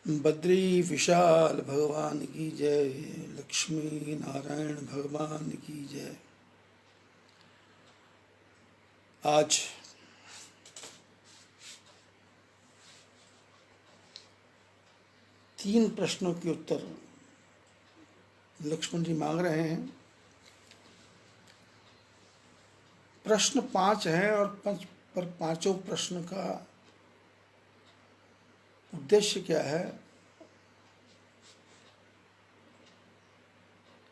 बद्री विशाल भगवान की जय। लक्ष्मी नारायण भगवान की जय। आज तीन प्रश्नों के उत्तर लक्ष्मण जी मांग रहे हैं। प्रश्न 5 है और पांचों प्रश्न का उद्देश्य क्या है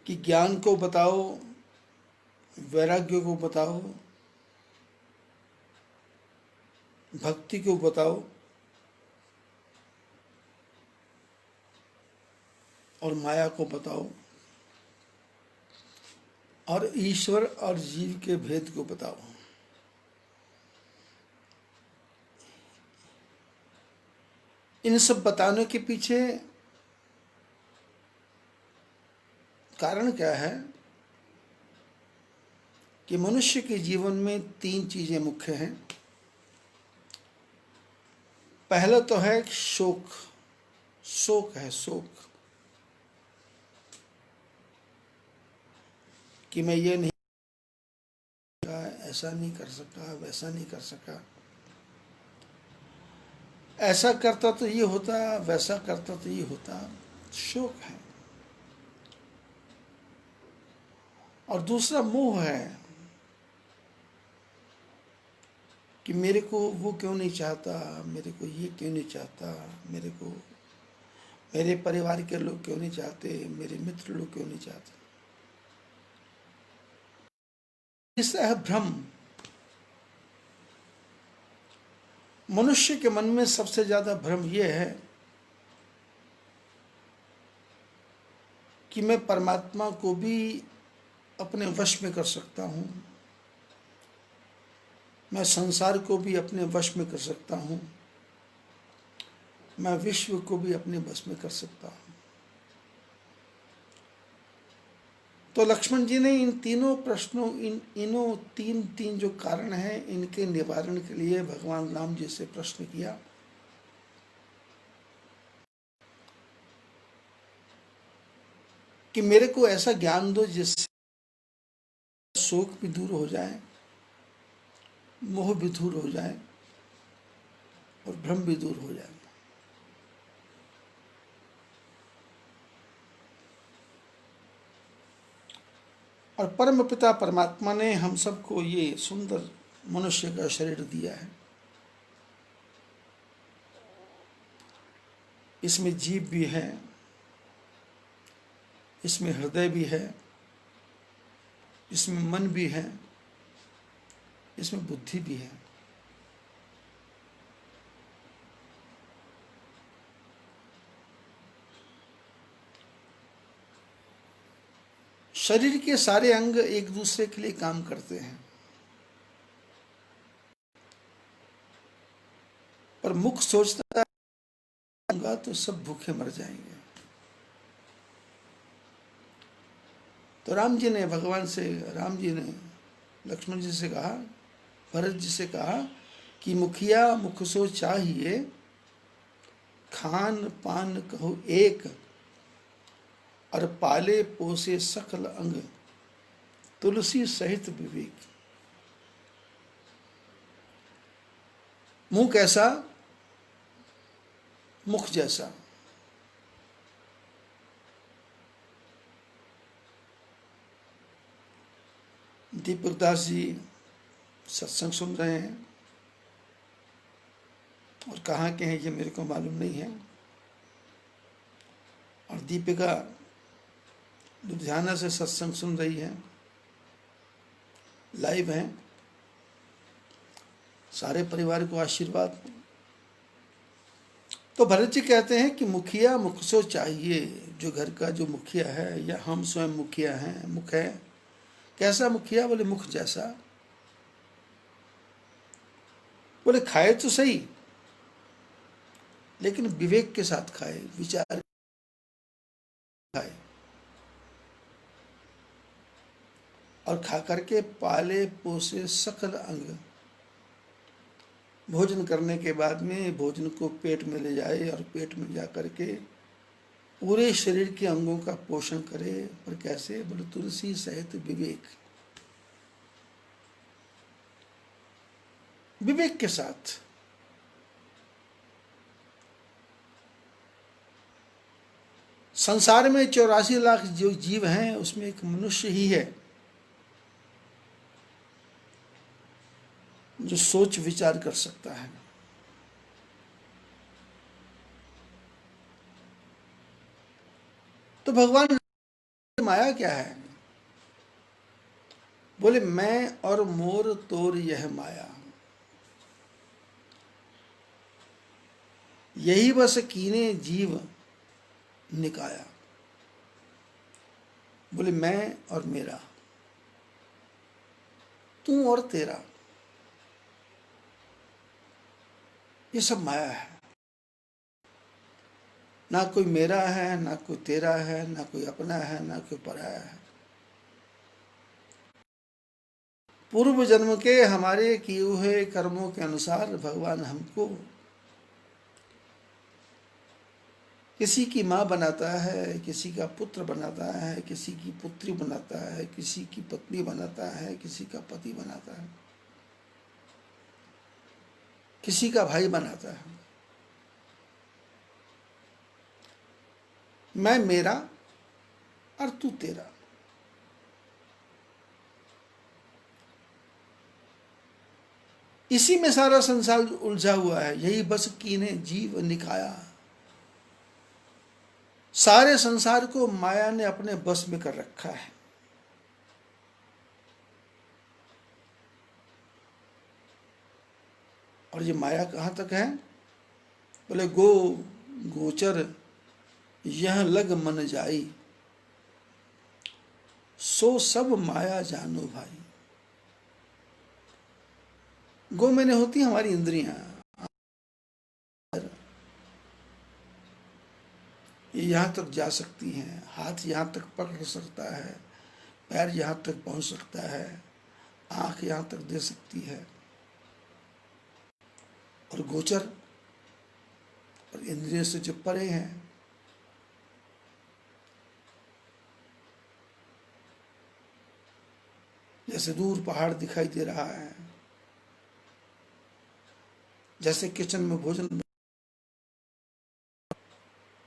कि ज्ञान को बताओ, वैराग्य को बताओ, भक्ति को बताओ और माया को बताओ और ईश्वर और जीव के भेद को बताओ। इन सब बताने के पीछे कारण क्या है कि मनुष्य के जीवन में तीन चीजें मुख्य हैं। पहला तो है शोक। शोक है, शोक कि मैं ये नहीं, ऐसा नहीं कर सका, वैसा नहीं कर सका, ऐसा करता तो ये होता, वैसा करता तो ये होता। शोक है। और दूसरा मोह है कि मेरे को वो क्यों नहीं चाहता, मेरे को ये क्यों नहीं चाहता, मेरे को मेरे परिवार के लोग क्यों नहीं चाहते, मेरे मित्र लोग क्यों नहीं चाहते। तीसरा है भ्रम। मनुष्य के मन में सबसे ज्यादा भ्रम यह है कि मैं परमात्मा को भी अपने वश में कर सकता हूं, मैं संसार को भी अपने वश में कर सकता हूं, मैं विश्व को भी अपने वश में कर सकता हूं। तो लक्ष्मण जी ने इन तीनों प्रश्नों, इनों तीन जो कारण हैं, इनके निवारण के लिए भगवान राम जी से प्रश्न किया कि मेरे को ऐसा ज्ञान दो जिससे शोक भी दूर हो जाए, मोह भी दूर हो जाए और भ्रम भी दूर हो जाए। और परम पिता परमात्मा ने हम सबको ये सुंदर मनुष्य का शरीर दिया है। इसमें जीव भी है, इसमें हृदय भी है, इसमें मन भी है, इसमें बुद्धि भी है। शरीर के सारे अंग एक दूसरे के लिए काम करते हैं, पर मुख सोचता है तो सब भूखे मर जाएंगे। तो राम जी ने लक्ष्मण जी से कहा, भरत जी से कहा कि मुखिया मुख सो चाहिए, खान पान कहो एक, और पाले पोसे सकल अंग, तुलसी सहित विवेक। मुंह कैसा? मुख जैसा। दीपक दास जी सत्संग सुन रहे हैं और कहाँ के हैं ये मेरे को मालूम नहीं है। और दीपिका लुधियाना से सत्संग सुन रही है, लाइव हैं। सारे परिवार को आशीर्वाद। तो भरत जी कहते हैं कि मुखिया मुख सो चाहिए। जो घर का जो मुखिया है, या हम स्वयं मुखिया हैं, मुख है। कैसा मुखिया? बोले मुख जैसा। बोले खाए तो सही, लेकिन विवेक के साथ खाए, विचार खाए, और खा करके पाले पोसे सकल अंग, भोजन करने के बाद में भोजन को पेट में ले जाए और पेट में जा करके पूरे शरीर के अंगों का पोषण करे। और कैसे? बोले तुलसी सहित विवेक, विवेक के साथ। संसार में 84 लाख जो जीव हैं उसमें एक मनुष्य ही है जो सोच विचार कर सकता है। तो भगवान माया क्या है? बोले मैं और मोर तोर यह माया, यही बस कीने जीव निकाया। बोले मैं और मेरा, तू और तेरा, ये सब माया है। ना कोई मेरा है, ना कोई तेरा है, ना कोई अपना है, ना कोई पराया है। पूर्व जन्म के हमारे किए हुए कर्मों के अनुसार भगवान हमको किसी की माँ बनाता है, किसी का पुत्र बनाता है, किसी की पुत्री बनाता है, किसी की पत्नी बनाता है, किसी का पति बनाता है, किसी का भाई बनाता है। मैं मेरा और तू तेरा। इसी में सारा संसार उलझा हुआ है। यही बस कीने जीव निकाया। सारे संसार को माया ने अपने बस में कर रखा है। और ये माया कहाँ तक है? बोले गो गोचर यह लग मन जाई, सो सब माया जानो भाई। गो मैंने होती हमारी इंद्रियां, ये यहाँ तक जा सकती हैं, हाथ यहाँ तक पकड़ सकता है, पैर यहाँ तक पहुँच सकता है, आँख यहाँ तक दे सकती है। और गोचर और इंद्रियों से जो परे हैं, जैसे दूर पहाड़ दिखाई दे रहा है, जैसे किचन में भोजन,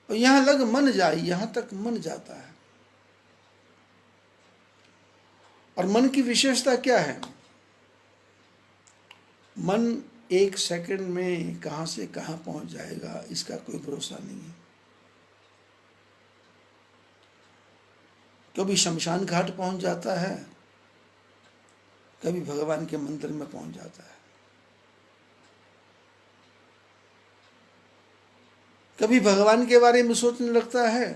और यहाँ लग मन जाए, यहाँ तक मन जाता है। और मन की विशेषता क्या है? मन एक सेकंड में कहाँ से कहाँ पहुँच जाएगा इसका कोई भरोसा नहीं है। कभी शमशान घाट पहुँच जाता है, कभी भगवान के मंदिर में पहुँच जाता है, कभी भगवान के बारे में सोचने लगता है,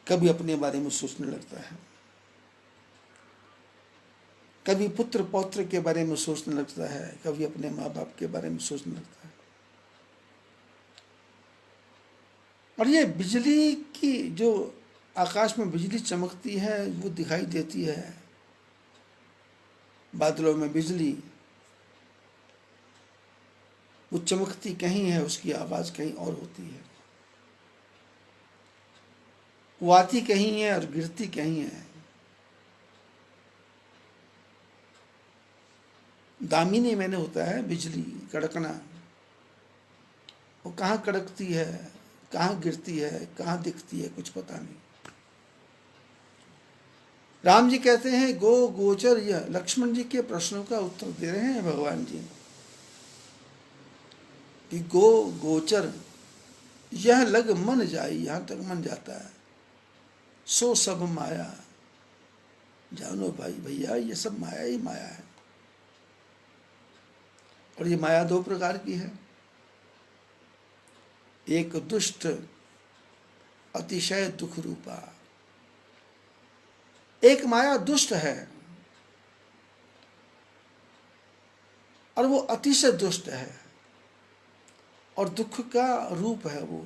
कभी अपने बारे में सोचने लगता है, कभी पुत्र पौत्र के बारे में सोचने लगता है, कभी अपने माँ बाप के बारे में सोचने लगता है। और ये बिजली की जो आकाश में बिजली चमकती है, वो दिखाई देती है, बादलों में बिजली, वो चमकती कहीं है, उसकी आवाज कहीं और होती है। वो आती कहीं है और गिरती कहीं है। दामिनी मैंने होता है बिजली कड़कना, वो कहाँ कड़कती है, कहाँ गिरती है, कहाँ दिखती है, कुछ पता नहीं। राम जी कहते हैं गो गोचर यह, लक्ष्मण जी के प्रश्नों का उत्तर दे रहे हैं भगवान जी कि गो गोचर यह लग मन जाई, यहां तक मन जाता है, सो सब माया जानो भाई। भैया ये सब माया ही माया है। और ये माया दो प्रकार की है, एक दुष्ट अतिशय दुख रूपा। एक माया दुष्ट है और वो अतिशय दुष्ट है और दुख का रूप है वो।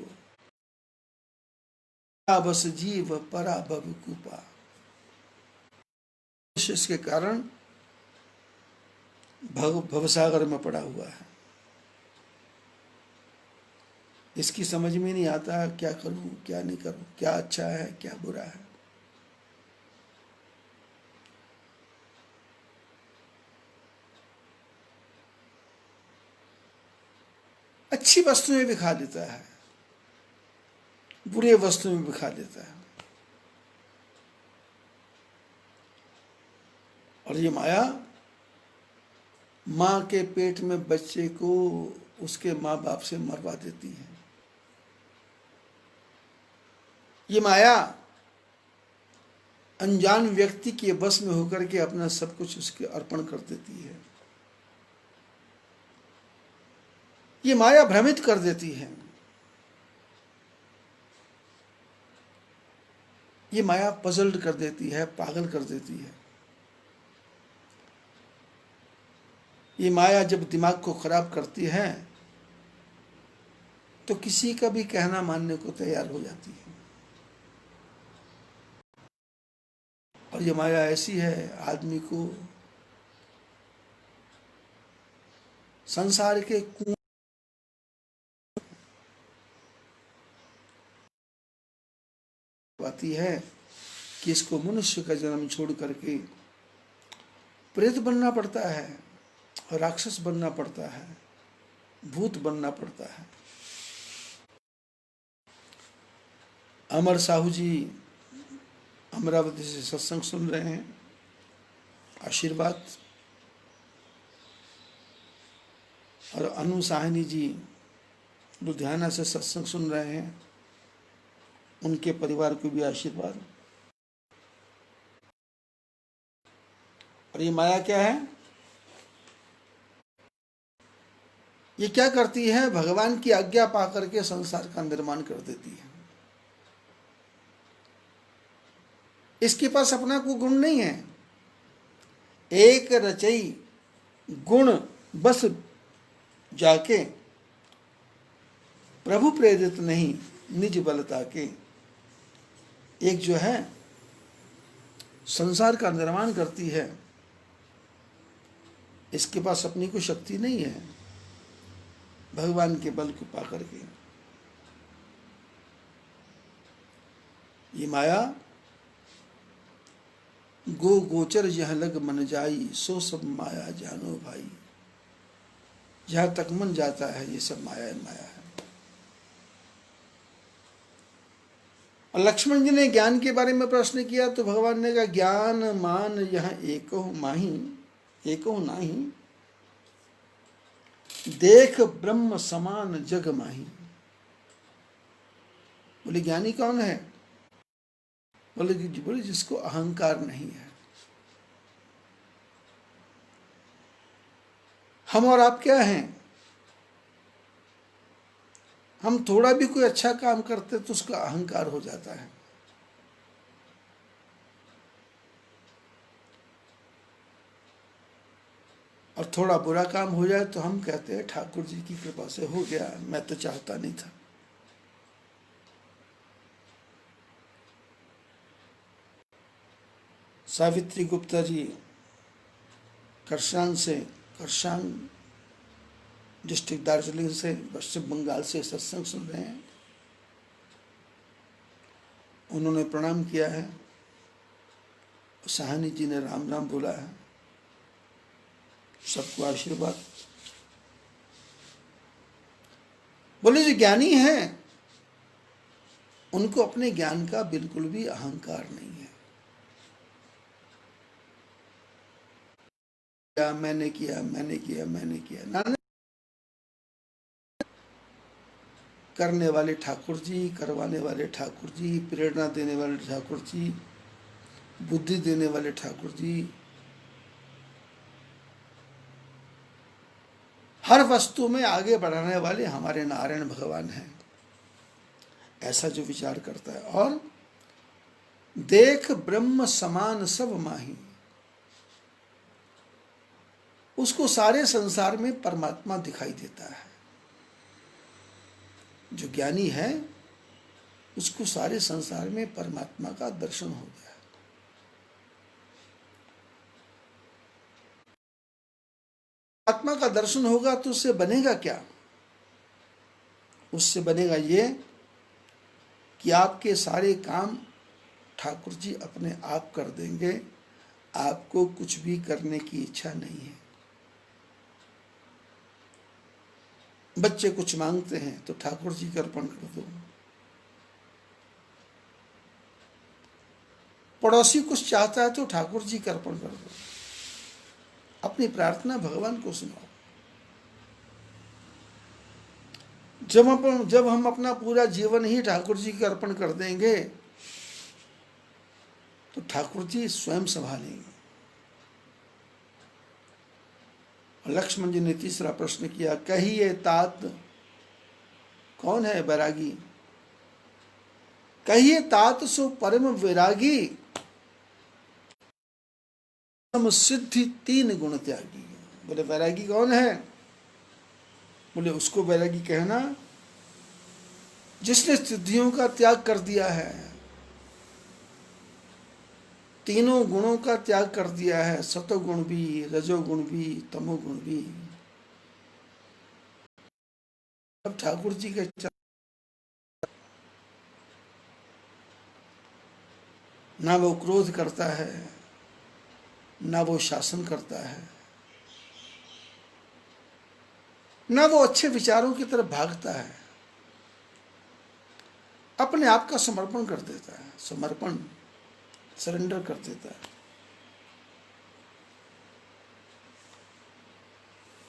बस जीव परा भव कूपा, इसके कारण भवसागर में पड़ा हुआ है। इसकी समझ में नहीं आता क्या करूं क्या नहीं करूं, क्या अच्छा है क्या बुरा है। अच्छी वस्तुएं भी खा लेता है, बुरे वस्तुएं भी खा लेता है। और ये माया माँ के पेट में बच्चे को उसके माँ बाप से मरवा देती है। ये माया अनजान व्यक्ति के बस में होकर के अपना सब कुछ उसके अर्पण कर देती है। ये माया भ्रमित कर देती है। ये माया पजल्ड कर देती है, पागल कर देती है। ये माया जब दिमाग को खराब करती है तो किसी का भी कहना मानने को तैयार हो जाती है। और ये माया ऐसी है, आदमी को संसार के कुएं आती है कि इसको मनुष्य का जन्म छोड़ करके प्रेत बनना पड़ता है, राक्षस बनना पड़ता है, भूत बनना पड़ता है। अमर साहू जी अमरावती से सत्संग सुन रहे हैं, आशीर्वाद। और अनु साहनी जी लुधियाना से सत्संग सुन रहे हैं, उनके परिवार को भी आशीर्वाद। और ये माया क्या है? ये क्या करती है? भगवान की आज्ञा पाकर के संसार का निर्माण कर देती है। इसके पास अपना कोई गुण नहीं है। एक रचई गुण बस जाके, प्रभु प्रेरित नहीं निज बलता के। एक जो है संसार का निर्माण करती है, इसके पास अपनी कोई शक्ति नहीं है, भगवान के बल को पा करके। ये माया गो गोचर यह लग मन जाई, सो सब माया जानो भाई। जहां तक मन जाता है ये सब माया माया है। और लक्ष्मण जी ने ज्ञान के बारे में प्रश्न किया तो भगवान ने कहा, ज्ञान मान यह एको माही, एको नाही, देख ब्रह्म समान जग माही। बोले ज्ञानी कौन है? बोले जिसको अहंकार नहीं है। हम और आप क्या हैं? हम थोड़ा भी कोई अच्छा काम करते तो उसका अहंकार हो जाता है। और थोड़ा बुरा काम हो जाए तो हम कहते हैं ठाकुर जी की कृपा से हो गया, मैं तो चाहता नहीं था। सावित्री गुप्ता जी करसान डिस्ट्रिक्ट दार्जिलिंग से, पश्चिम बंगाल से सत्संग सुन रहे हैं। उन्होंने प्रणाम किया है, साहनी जी ने राम राम बोला है। सबको आशीर्वाद। बोले जो ज्ञानी हैं उनको अपने ज्ञान का बिल्कुल भी अहंकार नहीं है। मैंने किया मैंने किया मैंने किया ना, करने वाले ठाकुर जी, करवाने वाले ठाकुर जी, प्रेरणा देने वाले ठाकुर जी, बुद्धि देने वाले ठाकुर जी। हर वस्तु में आगे बढ़ाने वाले हमारे नारायण भगवान हैं, ऐसा जो विचार करता है। और देख ब्रह्म समान सब माही, उसको सारे संसार में परमात्मा दिखाई देता है। जो ज्ञानी है उसको सारे संसार में परमात्मा का दर्शन हो गया। आत्मा का दर्शन होगा तो उससे बनेगा क्या? उससे बनेगा ये कि आपके सारे काम ठाकुर जी अपने आप कर देंगे, आपको कुछ भी करने की इच्छा नहीं है। बच्चे कुछ मांगते हैं तो ठाकुर जी को अर्पण कर दो, पड़ोसी कुछ चाहता है तो ठाकुर जी को अर्पण कर दो, अपनी प्रार्थना भगवान को सुनाओ। जब हम अपना पूरा जीवन ही ठाकुर जी को अर्पण कर देंगे तो ठाकुर जी स्वयं संभालेंगे। लक्ष्मण जी ने तीसरा प्रश्न किया, कहिए तात कौन है बैरागी, कहिए तात सो परम वैरागी, सम सिद्धि तीन गुण त्यागी। बोले वैरागी कौन है? बोले उसको वैरागी कहना जिसने सिद्धियों का त्याग कर दिया है, तीनों गुणों का त्याग कर दिया है, सतोगुण भी, रजोगुण भी, तमोगुण भी। अब ठाकुर जी के ना वो क्रोध करता है, ना वो शासन करता है, ना वो अच्छे विचारों की तरफ भागता है, अपने आप का समर्पण कर देता है, समर्पण सरेंडर कर देता है।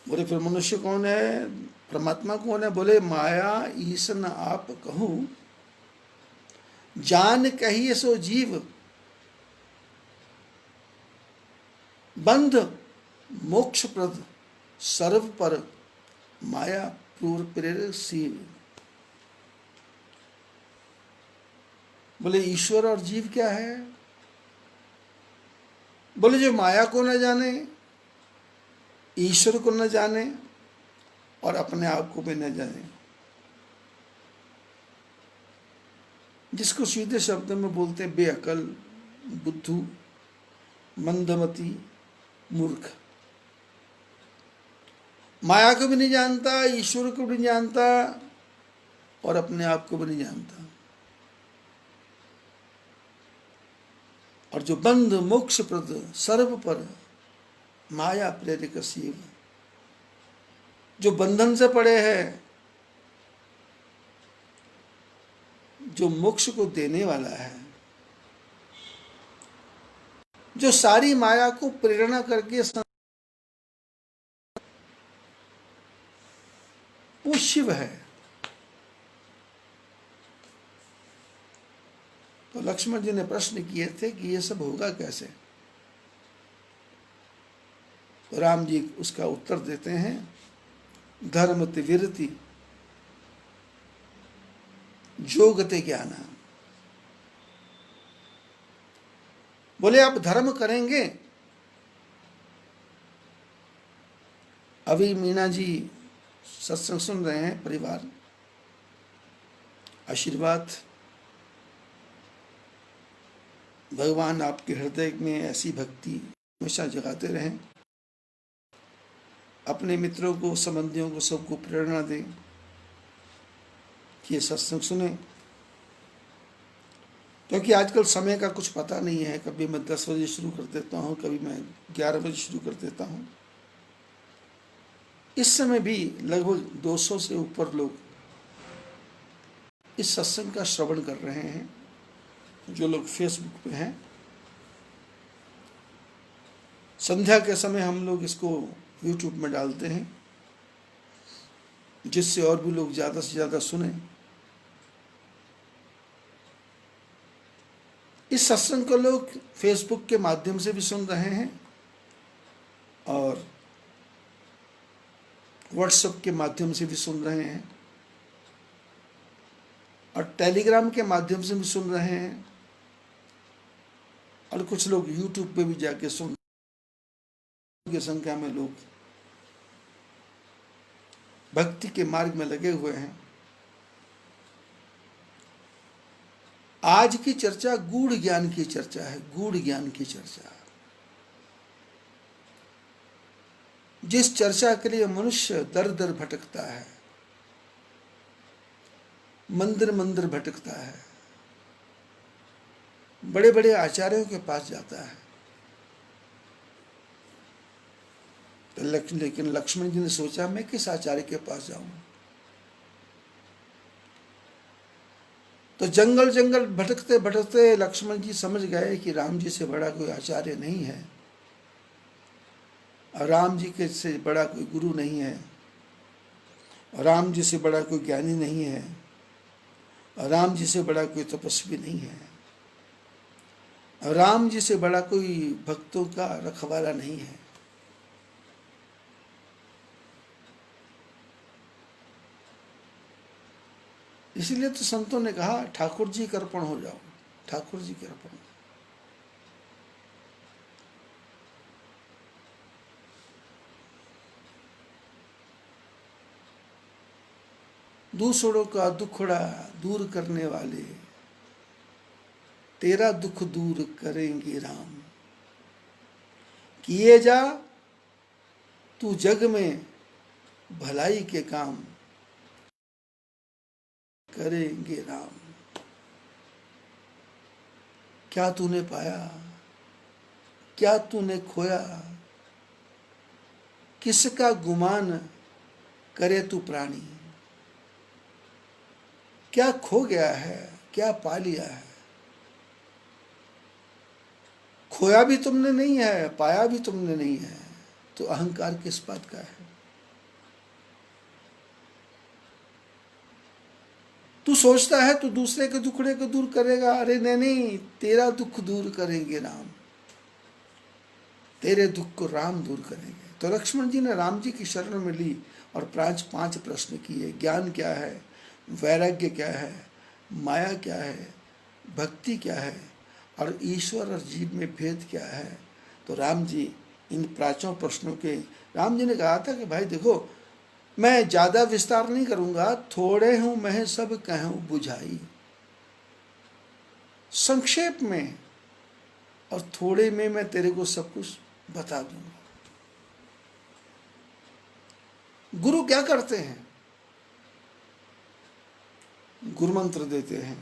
बोले फिर मनुष्य कौन है, परमात्मा कौन है? बोले माया ईसन आप कहूं, जान कहिए सो जीव, बंध मोक्ष प्रद सर्व पर, माया पूर्व प्रेरक शिव। बोले ईश्वर और जीव क्या है? बोले जो माया को न जाने, ईश्वर को न जाने और अपने आप को भी न जाने, जिसको सीधे शब्द में बोलते हैं बेअकल, बुद्धू, मंदमती, मूर्ख। माया को भी नहीं जानता, ईश्वर को भी नहीं जानता और अपने आप को भी नहीं जानता। और जो बंध मोक्ष प्रद सर्व पर, माया प्रेरक शिव, जो बंधन से पड़े है, जो मोक्ष को देने वाला है, जो सारी माया को प्रेरणा करके वो शिव है। तो लक्ष्मण जी ने प्रश्न किए थे कि ये सब होगा कैसे। तो राम जी उसका उत्तर देते हैं, धर्म तिविरति जोगते ज्ञान। बोले आप धर्म करेंगे। अभी मीना जी सत्संग सुन रहे हैं, परिवार आशीर्वाद, भगवान आपके हृदय में ऐसी भक्ति हमेशा जगाते रहें, अपने मित्रों को, संबंधियों को, सबको प्रेरणा दें कि ये सत्संग सुने। क्योंकि आजकल समय का कुछ पता नहीं है, कभी मैं 10 बजे शुरू कर देता हूँ, कभी मैं 11 बजे शुरू कर देता हूँ। इस समय भी लगभग 200 से ऊपर लोग इस सत्संग का श्रवण कर रहे हैं, जो लोग फेसबुक पे हैं। संध्या के समय हम लोग इसको यूट्यूब में डालते हैं, जिससे और भी लोग ज़्यादा से ज़्यादा सुने। इस सत्संग को लोग फेसबुक के माध्यम से भी सुन रहे हैं और व्हाट्सएप के माध्यम से भी सुन रहे हैं और टेलीग्राम के माध्यम से भी सुन रहे हैं और कुछ लोग यूट्यूब पे भी जाके सुन की संख्या में लोग भक्ति के मार्ग में लगे हुए हैं। आज की चर्चा गूढ़ ज्ञान की चर्चा है, गूढ़ ज्ञान की चर्चा, जिस चर्चा के लिए मनुष्य दर दर भटकता है, मंदिर मंदिर भटकता है, बड़े बड़े आचार्यों के पास जाता है। तो लेकिन लक्ष्मण जी ने सोचा मैं किस आचार्य के पास जाऊं। तो जंगल जंगल भटकते भटकते लक्ष्मण जी समझ गए कि राम जी से बड़ा कोई आचार्य नहीं है, और राम जी के से बड़ा कोई गुरु नहीं है, और राम जी से बड़ा कोई ज्ञानी नहीं है, और राम जी से बड़ा कोई तपस्वी नहीं है, और राम जी से बड़ा कोई भक्तों का रखवाला नहीं है। इसीलिए तो संतों ने कहा ठाकुर जी के अर्पण हो जाओ, ठाकुर जी के अर्पण। दूसरों का दुखड़ा दूर करने वाले तेरा दुख दूर करेंगे राम। किए जा तू जग में भलाई के काम, करेंगे राम। क्या तूने पाया, क्या तूने खोया, किसका गुमान करे तू प्राणी। क्या खो गया है, क्या पा लिया है। खोया भी तुमने नहीं है, पाया भी तुमने नहीं है, तो अहंकार किस बात का है। तू सोचता है तू दूसरे के दुखड़े को दूर करेगा, अरे नहीं नहीं, तेरा दुख दूर करेंगे राम, तेरे दुख को राम दूर करेंगे। तो लक्ष्मण जी ने राम जी की शरण में ली और पांच प्रश्न किए। ज्ञान क्या है, वैराग्य क्या है, माया क्या है, भक्ति क्या है, और ईश्वर और जीव में भेद क्या है। तो राम जी इन पांचों प्रश्नों के, राम जी ने कहा था कि भाई देखो, मैं ज्यादा विस्तार नहीं करूंगा, थोड़े हूं मैं सब कहूं बुझाई। संक्षेप में और थोड़े में मैं तेरे को सब कुछ बता दूंगा। गुरु क्या करते हैं, गुरु मंत्र देते हैं।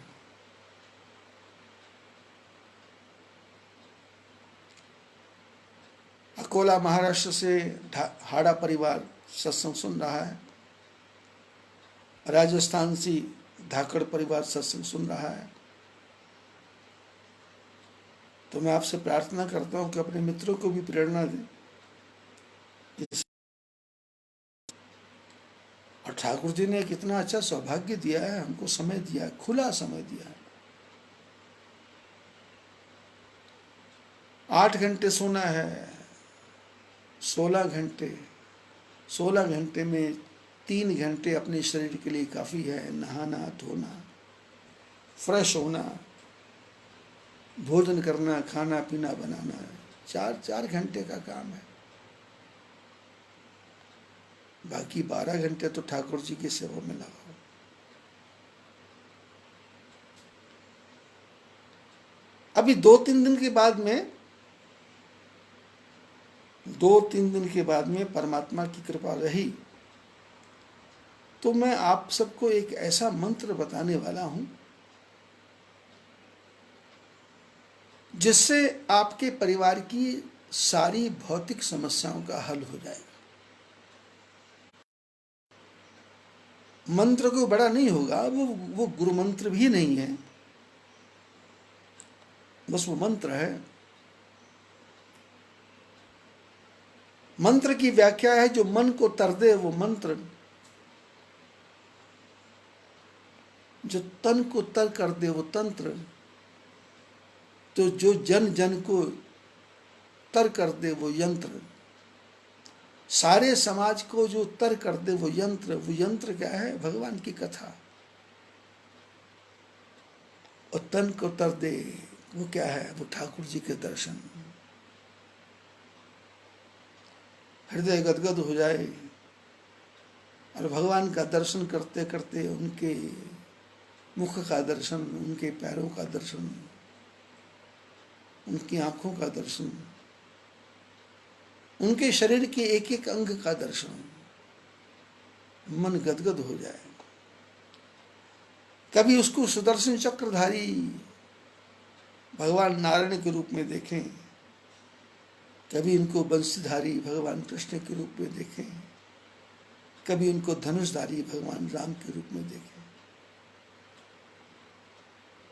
अकोला महाराष्ट्र से हाड़ा परिवार सत्संग सुन रहा है, राजस्थान से धाकड़ परिवार सत्संग सुन रहा है। तो मैं आपसे प्रार्थना करता हूं कि अपने मित्रों को भी प्रेरणा दें। और ठाकुर जी ने कितना अच्छा सौभाग्य दिया है, हमको समय दिया है, खुला समय दिया है। 8 घंटे सोना है, 16 घंटे, 16 घंटे में 3 घंटे अपने शरीर के लिए काफ़ी है। नहाना धोना, फ्रेश होना, भोजन करना, खाना पीना बनाना, 4 घंटे का काम है। बाकी 12 घंटे तो ठाकुर जी की सेवा में लगाओ। अभी 2-3 दिन के बाद में, 2-3 दिन के बाद में परमात्मा की कृपा रही तो मैं आप सबको एक ऐसा मंत्र बताने वाला हूं जिससे आपके परिवार की सारी भौतिक समस्याओं का हल हो जाएगा। मंत्र कोई बड़ा नहीं होगा, वो गुरु मंत्र भी नहीं है, बस वो मंत्र है। मंत्र की व्याख्या है जो मन को तर दे वो मंत्र, जो तन को तर कर दे वो तंत्र, तो जो जन जन को तर कर दे वो यंत्र, सारे समाज को जो तर कर दे वो यंत्र। वो यंत्र क्या है? भगवान की कथा। और तन को तर दे वो क्या है? वो ठाकुर जी के दर्शन। हृदय गदगद हो जाए और भगवान का दर्शन करते करते उनके मुख का दर्शन, उनके पैरों का दर्शन, उनकी आंखों का दर्शन, उनके शरीर के एक एक अंग का दर्शन, मन गदगद हो जाए। कभी उसको सुदर्शन चक्रधारी भगवान नारायण के रूप में देखें, कभी उनको बंशीधारी भगवान कृष्ण के रूप में देखें, कभी उनको धनुषधारी भगवान राम के रूप में देखें,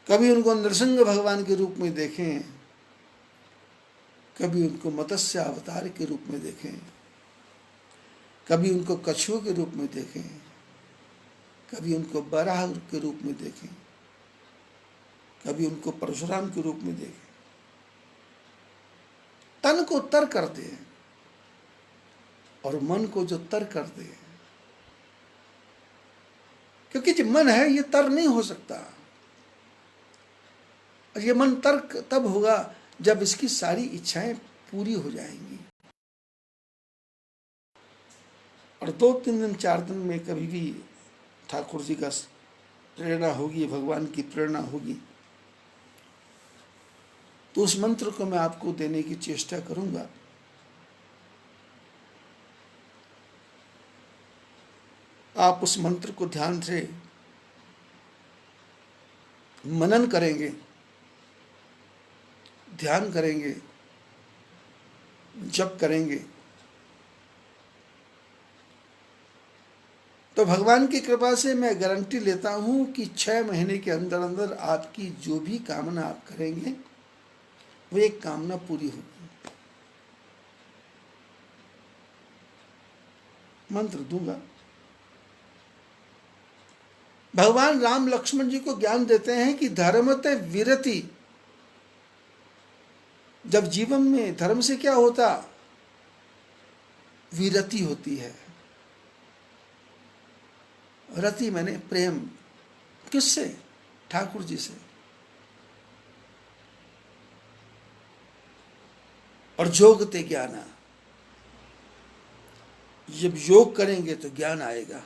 कभी उनको नृसिंह भगवान के रूप में देखें, कभी उनको मत्स्य अवतार के रूप में देखें, कभी उनको कछुओं के रूप में देखें, कभी उनको बराह के रूप में देखें, कभी उनको परशुराम के रूप में देखें। तन को तर कर दे और मन को जो तर कर दे, क्योंकि जो मन है ये तर नहीं हो सकता, और ये मन तर्क तब होगा जब इसकी सारी इच्छाएं पूरी हो जाएंगी। और 2-3 दिन 4 दिन में कभी भी ठाकुर जी का प्रेरणा होगी, भगवान की प्रेरणा होगी, तो उस मंत्र को मैं आपको देने की चेष्टा करूंगा। आप उस मंत्र को ध्यान से मनन करेंगे, ध्यान करेंगे, जप करेंगे, तो भगवान की कृपा से मैं गारंटी लेता हूं कि 6 महीने के अंदर अंदर आपकी जो भी कामना आप करेंगे वो एक कामना पूरी होगी। मंत्र दूंगा। भगवान राम लक्ष्मण जी को ज्ञान देते हैं कि धर्मते विरति, जब जीवन में धर्म से क्या होता, विरति होती है। रति मैंने प्रेम, किससे? ठाकुर जी से। और जोगते ज्ञाना, जब योग करेंगे तो ज्ञान आएगा।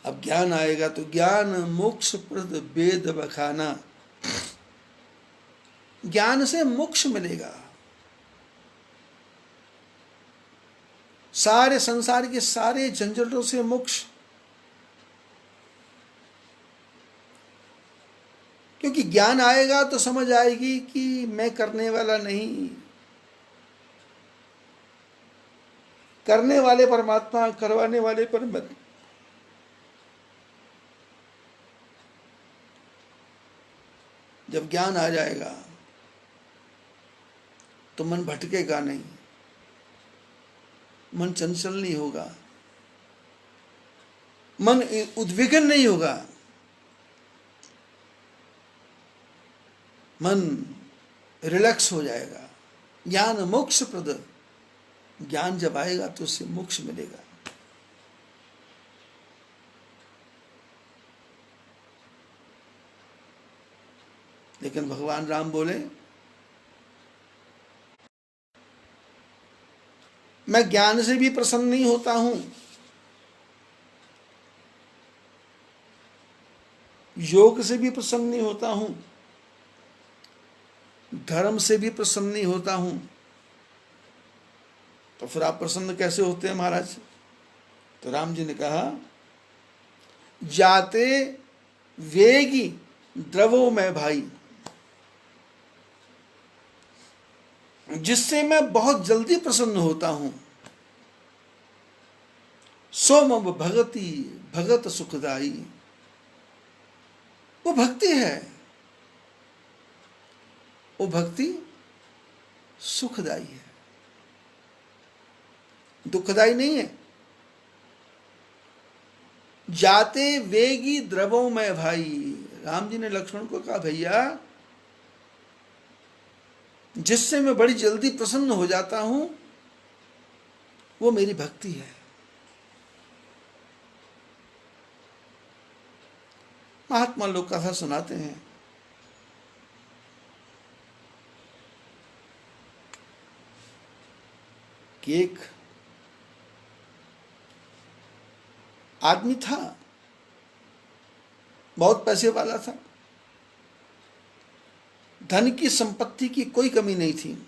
अब ज्ञान आएगा तो ज्ञान मोक्ष प्रद वेद बखाना, ज्ञान से मोक्ष मिलेगा। सारे संसार के सारे झंझटों से मोक्ष, क्योंकि ज्ञान आएगा तो समझ आएगी कि मैं करने वाला नहीं, करने वाले परमात्मा, करवाने वाले परमात्मा। जब ज्ञान आ जाएगा तो मन भटकेगा नहीं, मन चंचल नहीं होगा, मन उद्विग्न नहीं होगा, मन रिलैक्स हो जाएगा। ज्ञान मोक्ष प्रद, ज्ञान जब आएगा तो उससे मोक्ष मिलेगा। लेकिन भगवान राम बोले, मैं ज्ञान से भी प्रसन्न नहीं होता हूं, योग से भी प्रसन्न नहीं होता हूं, धर्म से भी प्रसन्न नहीं होता हूं, तो फिर आप प्रसन्न कैसे होते हैं महाराज? तो राम जी ने कहा, जाते वेगी द्रवो में भाई, जिससे मैं बहुत जल्दी प्रसन्न होता हूं, सोम भगति भगत सुखदाई, वो भक्ति है, वो भक्ति सुखदाई है, दुखदाई नहीं है। जाते वेगी द्रवों में भाई, राम जी ने लक्ष्मण को कहा, भैया जिससे मैं बड़ी जल्दी प्रसन्न हो जाता हूं वो मेरी भक्ति है। महात्मा लोग कथा सुनाते हैं कि एक आदमी था, बहुत पैसे वाला था, धन की संपत्ति की कोई कमी नहीं थी,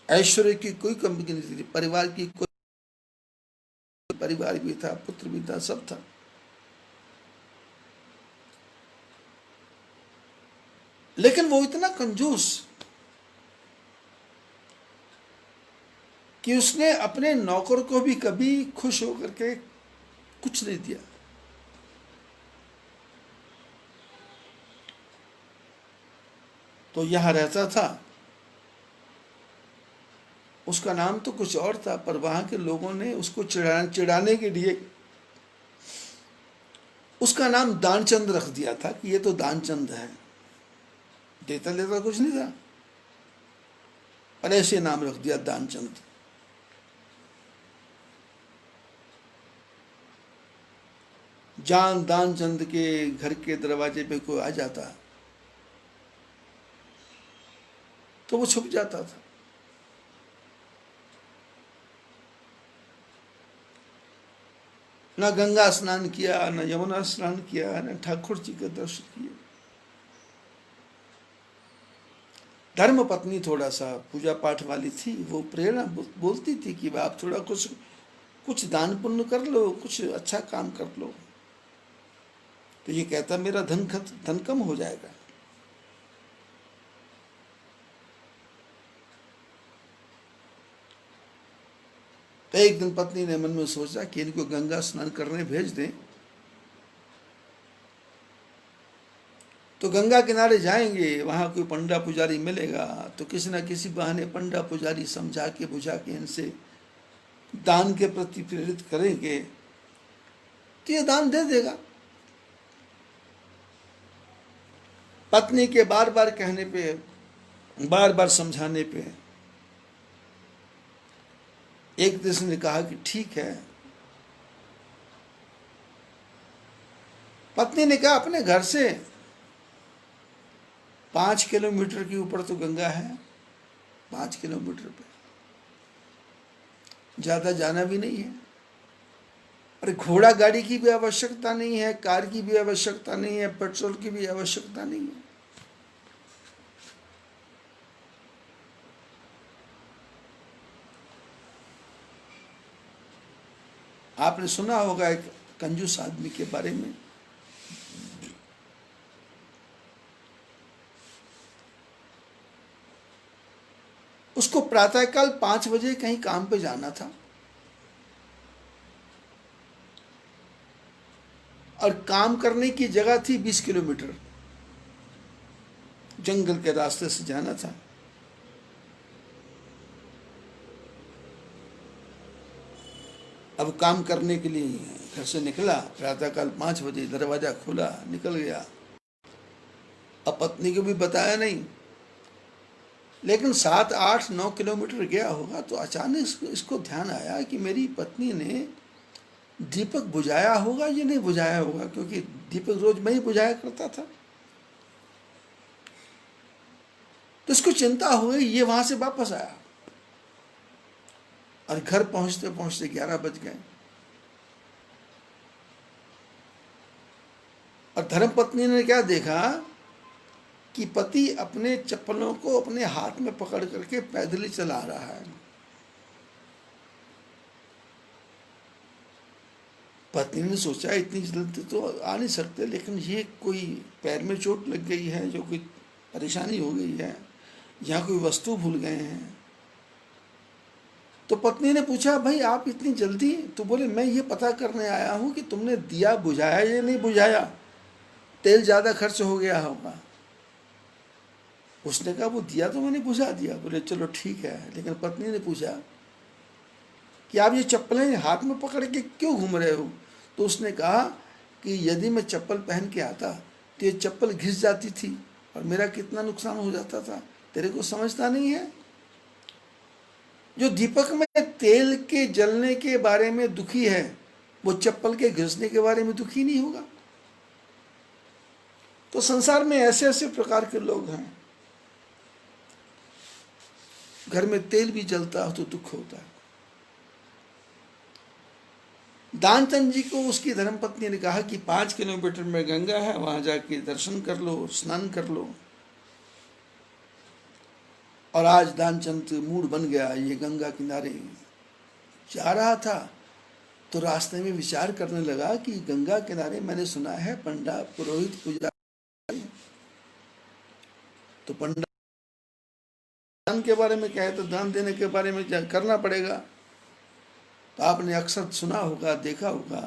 ऐश्वर्य की कोई कमी नहीं थी, परिवार की कोई परिवार भी था, पुत्र भी था, सब था। लेकिन वो इतना कंजूस कि उसने अपने नौकर को भी कभी खुश होकर के कुछ नहीं दिया। तो यहां रहता था, उसका नाम तो कुछ और था, पर वहां के लोगों ने उसको चिढ़ाने के लिए उसका नाम दानचंद रख दिया था कि ये तो दानचंद है। देता लेता कुछ नहीं था, पर ऐसे नाम रख दिया दानचंद। जान दानचंद के घर के दरवाजे पे कोई आ जाता तो वो छुप जाता था। न गंगा स्नान किया, न यमुना स्नान किया, न ठाकुर जी के दर्शन किए। धर्म पत्नी थोड़ा सा पूजा पाठ वाली थी, वो प्रेरणा बोलती थी कि आप थोड़ा कुछ दान पुण्य कर लो, कुछ अच्छा काम कर लो। तो ये कहता मेरा धन कम हो जाएगा। तो एक दिन पत्नी ने मन में सोचा कि इनको गंगा स्नान करने भेज दें। तो गंगा किनारे जाएंगे, वहां कोई पंडा पुजारी मिलेगा तो किसी न किसी बहाने पंडा पुजारी समझा के बुझा के इनसे दान के प्रति प्रेरित करेंगे तो ये दान दे देगा। पत्नी के बार बार कहने पे, बार बार समझाने पे एक दिन ने कहा कि ठीक है। पत्नी ने कहा अपने घर से 5 किलोमीटर के ऊपर तो गंगा है, 5 किलोमीटर पे ज्यादा जाना भी नहीं है। अरे घोड़ा गाड़ी की भी आवश्यकता नहीं है, कार की भी आवश्यकता नहीं है, पेट्रोल की भी आवश्यकता नहीं है। आपने सुना होगा एक कंजूस आदमी के बारे में। उसको प्रातःकाल 5 बजे कहीं काम पे जाना था और काम करने की जगह थी 20 किलोमीटर, जंगल के रास्ते से जाना था। अब काम करने के लिए घर से निकला, प्रातःकाल 5 बजे, दरवाजा खुला, निकल गया। अब पत्नी को भी बताया नहीं, लेकिन 7, 8, 9 किलोमीटर गया होगा तो अचानक इसको ध्यान आया कि मेरी पत्नी ने दीपक बुझाया होगा या नहीं बुझाया होगा, क्योंकि दीपक रोज मैं ही बुझाया करता था। तो इसको चिंता हो गई, ये वहां से वापस आया और घर पहुंचते पहुंचते 11 बज गए। और धर्मपत्नी ने क्या देखा कि पति अपने चप्पलों को अपने हाथ में पकड़ करके पैदल ही चला रहा है। पत्नी ने सोचा इतनी जल्दी तो आ नहीं सकते, लेकिन ये कोई पैर में चोट लग गई है, जो कोई परेशानी हो गई है, या कोई वस्तु भूल गए हैं। तो पत्नी ने पूछा भाई आप इतनी जल्दी? तो बोले मैं ये पता करने आया हूं कि तुमने दिया बुझाया या नहीं बुझाया, तेल ज्यादा खर्च हो गया होगा। उसने कहा वो दिया तो मैंने बुझा दिया। बोले चलो ठीक है। लेकिन पत्नी ने पूछा कि आप ये चप्पलें हाथ में पकड़ के क्यों घूम रहे हो? तो उसने कहा कि यदि मैं चप्पल पहन के आता तो ये चप्पल घिस जाती थी और मेरा कितना नुकसान हो जाता था, तेरे को समझता नहीं है? जो दीपक में तेल के जलने के बारे में दुखी है, वो चप्पल के घिसने के बारे में दुखी नहीं होगा। तो संसार में ऐसे ऐसे प्रकार के लोग हैं। घर में तेल भी जलता हो तो दुख होता है। दानचंद जी को उसकी धर्मपत्नी ने कहा कि 5 किलोमीटर में गंगा है, वहां जाके दर्शन कर लो, स्नान कर लो। और आज दानचंद मूड बन गया, ये गंगा किनारे जा रहा था तो रास्ते में विचार करने लगा कि गंगा किनारे मैंने सुना है पंडा पुरोहित पूजा, तो पंडा दान के बारे में कहे तो दान देने के बारे में करना पड़ेगा। तो आपने अक्सर सुना होगा, देखा होगा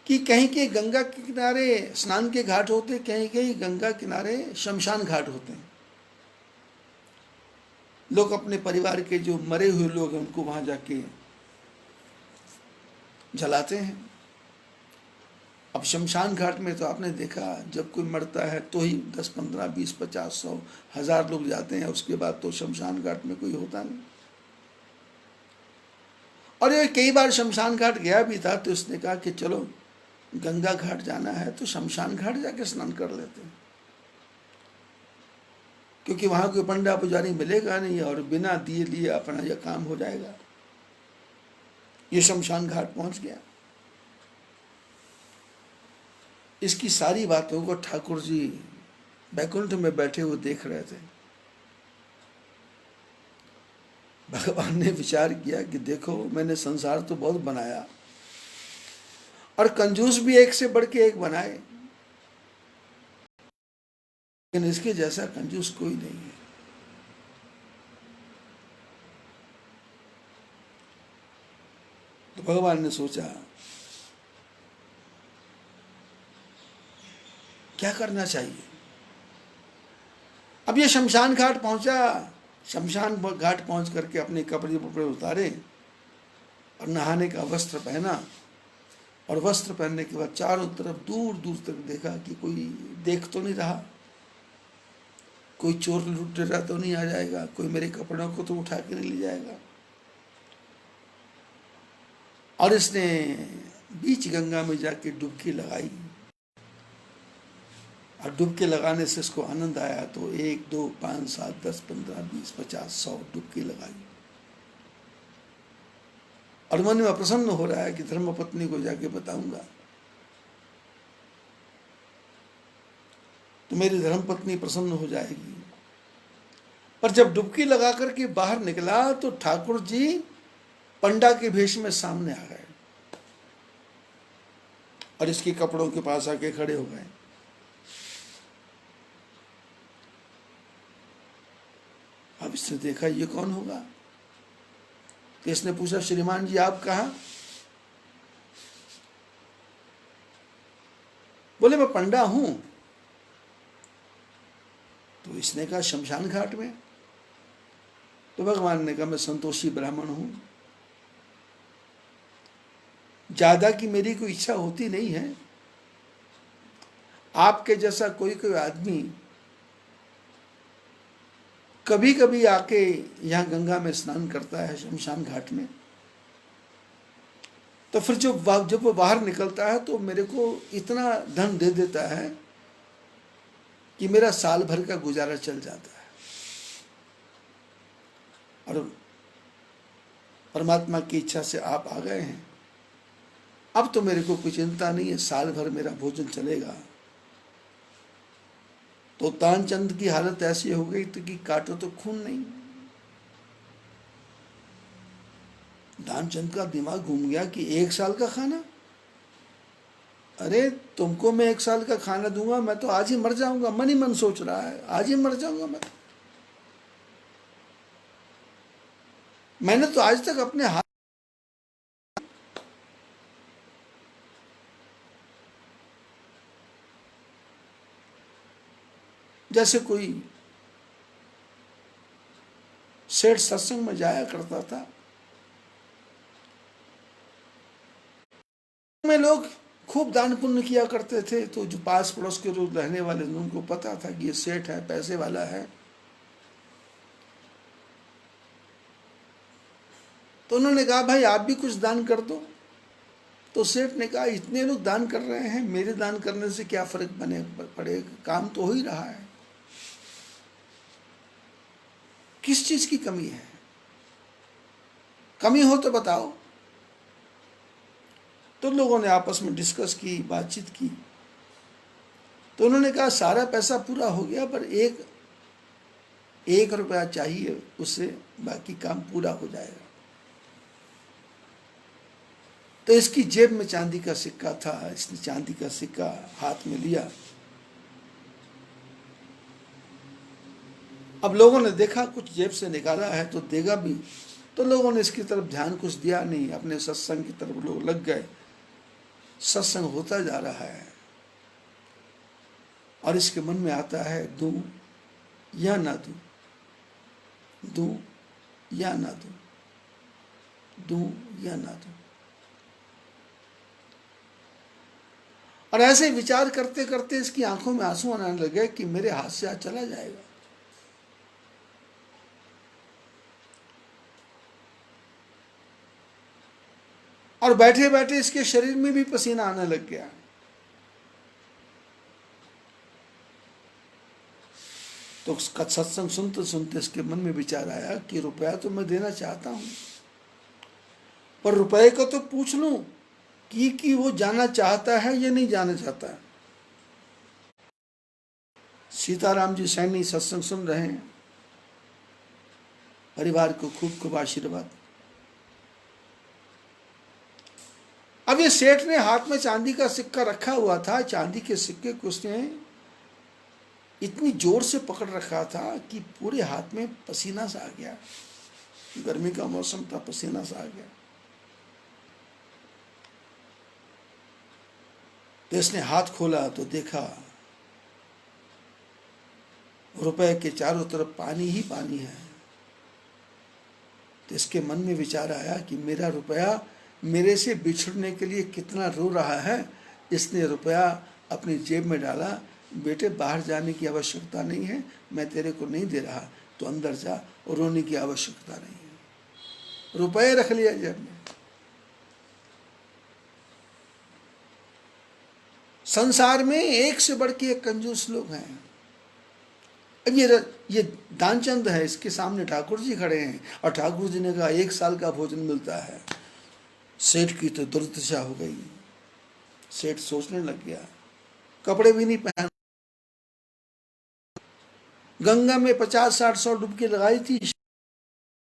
कि कहीं के गंगा के किनारे स्नान के घाट होते, कहीं कहीं गंगा किनारे शमशान घाट होते हैं। लोग अपने परिवार के जो मरे हुए लोग हैं उनको वहां जाके जलाते हैं। अब शमशान घाट में तो आपने देखा जब कोई मरता है तो ही 10, 15, 20, 50, 100, 1000 लोग जाते हैं, उसके बाद तो शमशान घाट में कोई होता नहीं। और ये कई बार शमशान घाट गया भी था तो उसने कहा कि चलो गंगा घाट जाना है तो शमशान घाट जाके स्नान कर लेते हैं, क्योंकि वहां कोई पंडा पुजारी मिलेगा नहीं और बिना दिए लिए अपना यह काम हो जाएगा। ये शमशान घाट पहुंच गया। इसकी सारी बातों को ठाकुर जी बैकुंठ में बैठे हुए देख रहे थे। भगवान ने विचार किया कि देखो मैंने संसार तो बहुत बनाया और कंजूस भी एक से बढ़ के एक बनाए, लेकिन इसके जैसा कंजूस कोई नहीं है। तो भगवान ने सोचा क्या करना चाहिए। अब ये शमशान घाट पहुंचा, शमशान घाट पहुंच करके अपने कपड़े वपड़े उतारे और नहाने का वस्त्र पहना, और वस्त्र पहनने के बाद चारों तरफ दूर दूर तक देखा कि कोई देख तो नहीं रहा, कोई चोर लुटेरा तो नहीं आ जाएगा, कोई मेरे कपड़ों को तो उठा के नहीं ले जाएगा। और इसने बीच गंगा में जाके डुबकी लगाई, और डुबकी लगाने से इसको आनंद आया तो 1, 2, 5, 7, 10, 15, 20, 50, 100 डुबकी लगाई। और मन में प्रसन्न हो रहा है कि धर्मपत्नी को जाके बताऊंगा तो मेरी धर्मपत्नी प्रसन्न हो जाएगी। पर जब डुबकी लगा करके बाहर निकला तो ठाकुर जी पंडा के भेष में सामने आ गए और इसके कपड़ों के पास आके खड़े हो गए। अब इसने देखा ये कौन होगा, तो इसने पूछा श्रीमान जी आप कहाँ? बोले मैं पंडा हूं। तो इसने कहा शमशान घाट में? तो भगवान ने कहा मैं संतोषी ब्राह्मण हूं, ज्यादा की मेरी कोई इच्छा होती नहीं है। आपके जैसा कोई कोई आदमी कभी कभी आके यहां गंगा में स्नान करता है शमशान घाट में, तो फिर जब वो बाहर निकलता है तो मेरे को इतना धन दे देता है कि मेरा साल भर का गुजारा चल जाता है। और परमात्मा की इच्छा से आप आ गए हैं, अब तो मेरे को कोई चिंता नहीं है, साल भर मेरा भोजन चलेगा। तो तानचंद की हालत ऐसी हो गई तो कि काटो तो खून नहीं। तानचंद का दिमाग घूम गया कि 1 साल का खाना, अरे तुमको मैं 1 साल का खाना दूंगा, मैं तो आज ही मर जाऊंगा। मन ही मन सोच रहा है आज ही मर जाऊंगा मैं। मैंने तो आज तक अपने हाथ जैसे कोई सेठ सत्संग में जाया करता था, में लोग खूब दान पुण्य किया करते थे, तो जो पास पड़ोस के लोग रहने वाले उनको पता था कि ये सेठ है, पैसे वाला है, तो उन्होंने कहा भाई आप भी कुछ दान कर दो। तो सेठ ने कहा इतने लोग दान कर रहे हैं, मेरे दान करने से क्या फर्क पड़ेगा, काम तो हो ही रहा है, किस चीज की कमी है, कमी हो तो बताओ। तो लोगों ने आपस में डिस्कस की, बातचीत की, तो उन्होंने कहा सारा पैसा पूरा हो गया पर एक रुपया चाहिए, उससे बाकी काम पूरा हो जाएगा। तो इसकी जेब में चांदी का सिक्का था, इसने चांदी का सिक्का हाथ में लिया। अब लोगों ने देखा कुछ जेब से निकाला है तो देगा भी, तो लोगों ने इसकी तरफ ध्यान कुछ दिया नहीं, अपने सत्संग की तरफ लोग लग गए। सत्संग होता जा रहा है और इसके मन में आता है दूं या ना दूं, दूं या ना दूं, दूं या ना दूं। और ऐसे विचार करते करते इसकी आंखों में आंसू आने लगे कि मेरे हाथ से आज चला जाएगा। और बैठे बैठे इसके शरीर में भी पसीना आने लग गया। तो उसका सत्संग सुनते सुनते इसके मन में विचार आया कि रुपया तो मैं देना चाहता हूं, पर रुपये को तो पूछ लूं कि वो जाना चाहता है या नहीं जाना चाहता है। सीताराम जी सैनी सत्संग सुन रहे हैं, परिवार को खूब खूब आशीर्वाद। अब ये सेठ ने हाथ में चांदी का सिक्का रखा हुआ था, चांदी के सिक्के को उसने इतनी जोर से पकड़ रखा था कि पूरे हाथ में पसीना सा आ गया। गर्मी का मौसम था, पसीना सा आ गया। तो इसने हाथ खोला तो देखा रुपए के चारों तरफ पानी ही पानी है। तो इसके मन में विचार आया कि मेरा रुपया मेरे से बिछड़ने के लिए कितना रो रहा है। इसने रुपया अपनी जेब में डाला, बेटे बाहर जाने की आवश्यकता नहीं है, मैं तेरे को नहीं दे रहा, तो अंदर जा, रोने की आवश्यकता नहीं है। रुपये रख लिया जेब में। संसार में एक से बढ़ के एक कंजूस लोग हैं। अब ये दानचंद है, इसके सामने ठाकुर जी खड़े हैं और ठाकुर जी ने कहा 1 साल का भोजन मिलता है। सेठ की तो दुर्दशा हो गई। सेठ सोचने लग गया, कपड़े भी नहीं पहन, गंगा में 50, 60, 100 डुबकी लगाई थी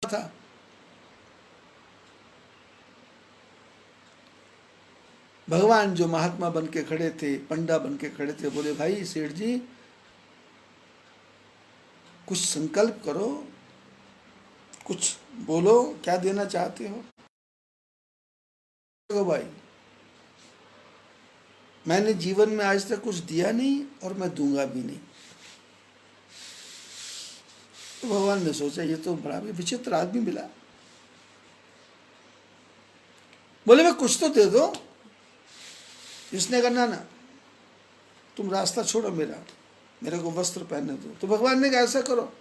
था। भगवान जो महात्मा बन के खड़े थे, पंडा बन के खड़े थे, बोले भाई सेठ जी कुछ संकल्प करो, कुछ बोलो, क्या देना चाहते हो। भाई मैंने जीवन में आज तक कुछ दिया नहीं और मैं दूंगा भी नहीं। तो भगवान ने सोचा ये तो बड़ा विचित्र आदमी मिला। बोले मैं कुछ तो दे दो। इसने कहा ना तुम रास्ता छोड़ो, मेरे को वस्त्र पहनने दो। तो भगवान ने कहा ऐसा करो,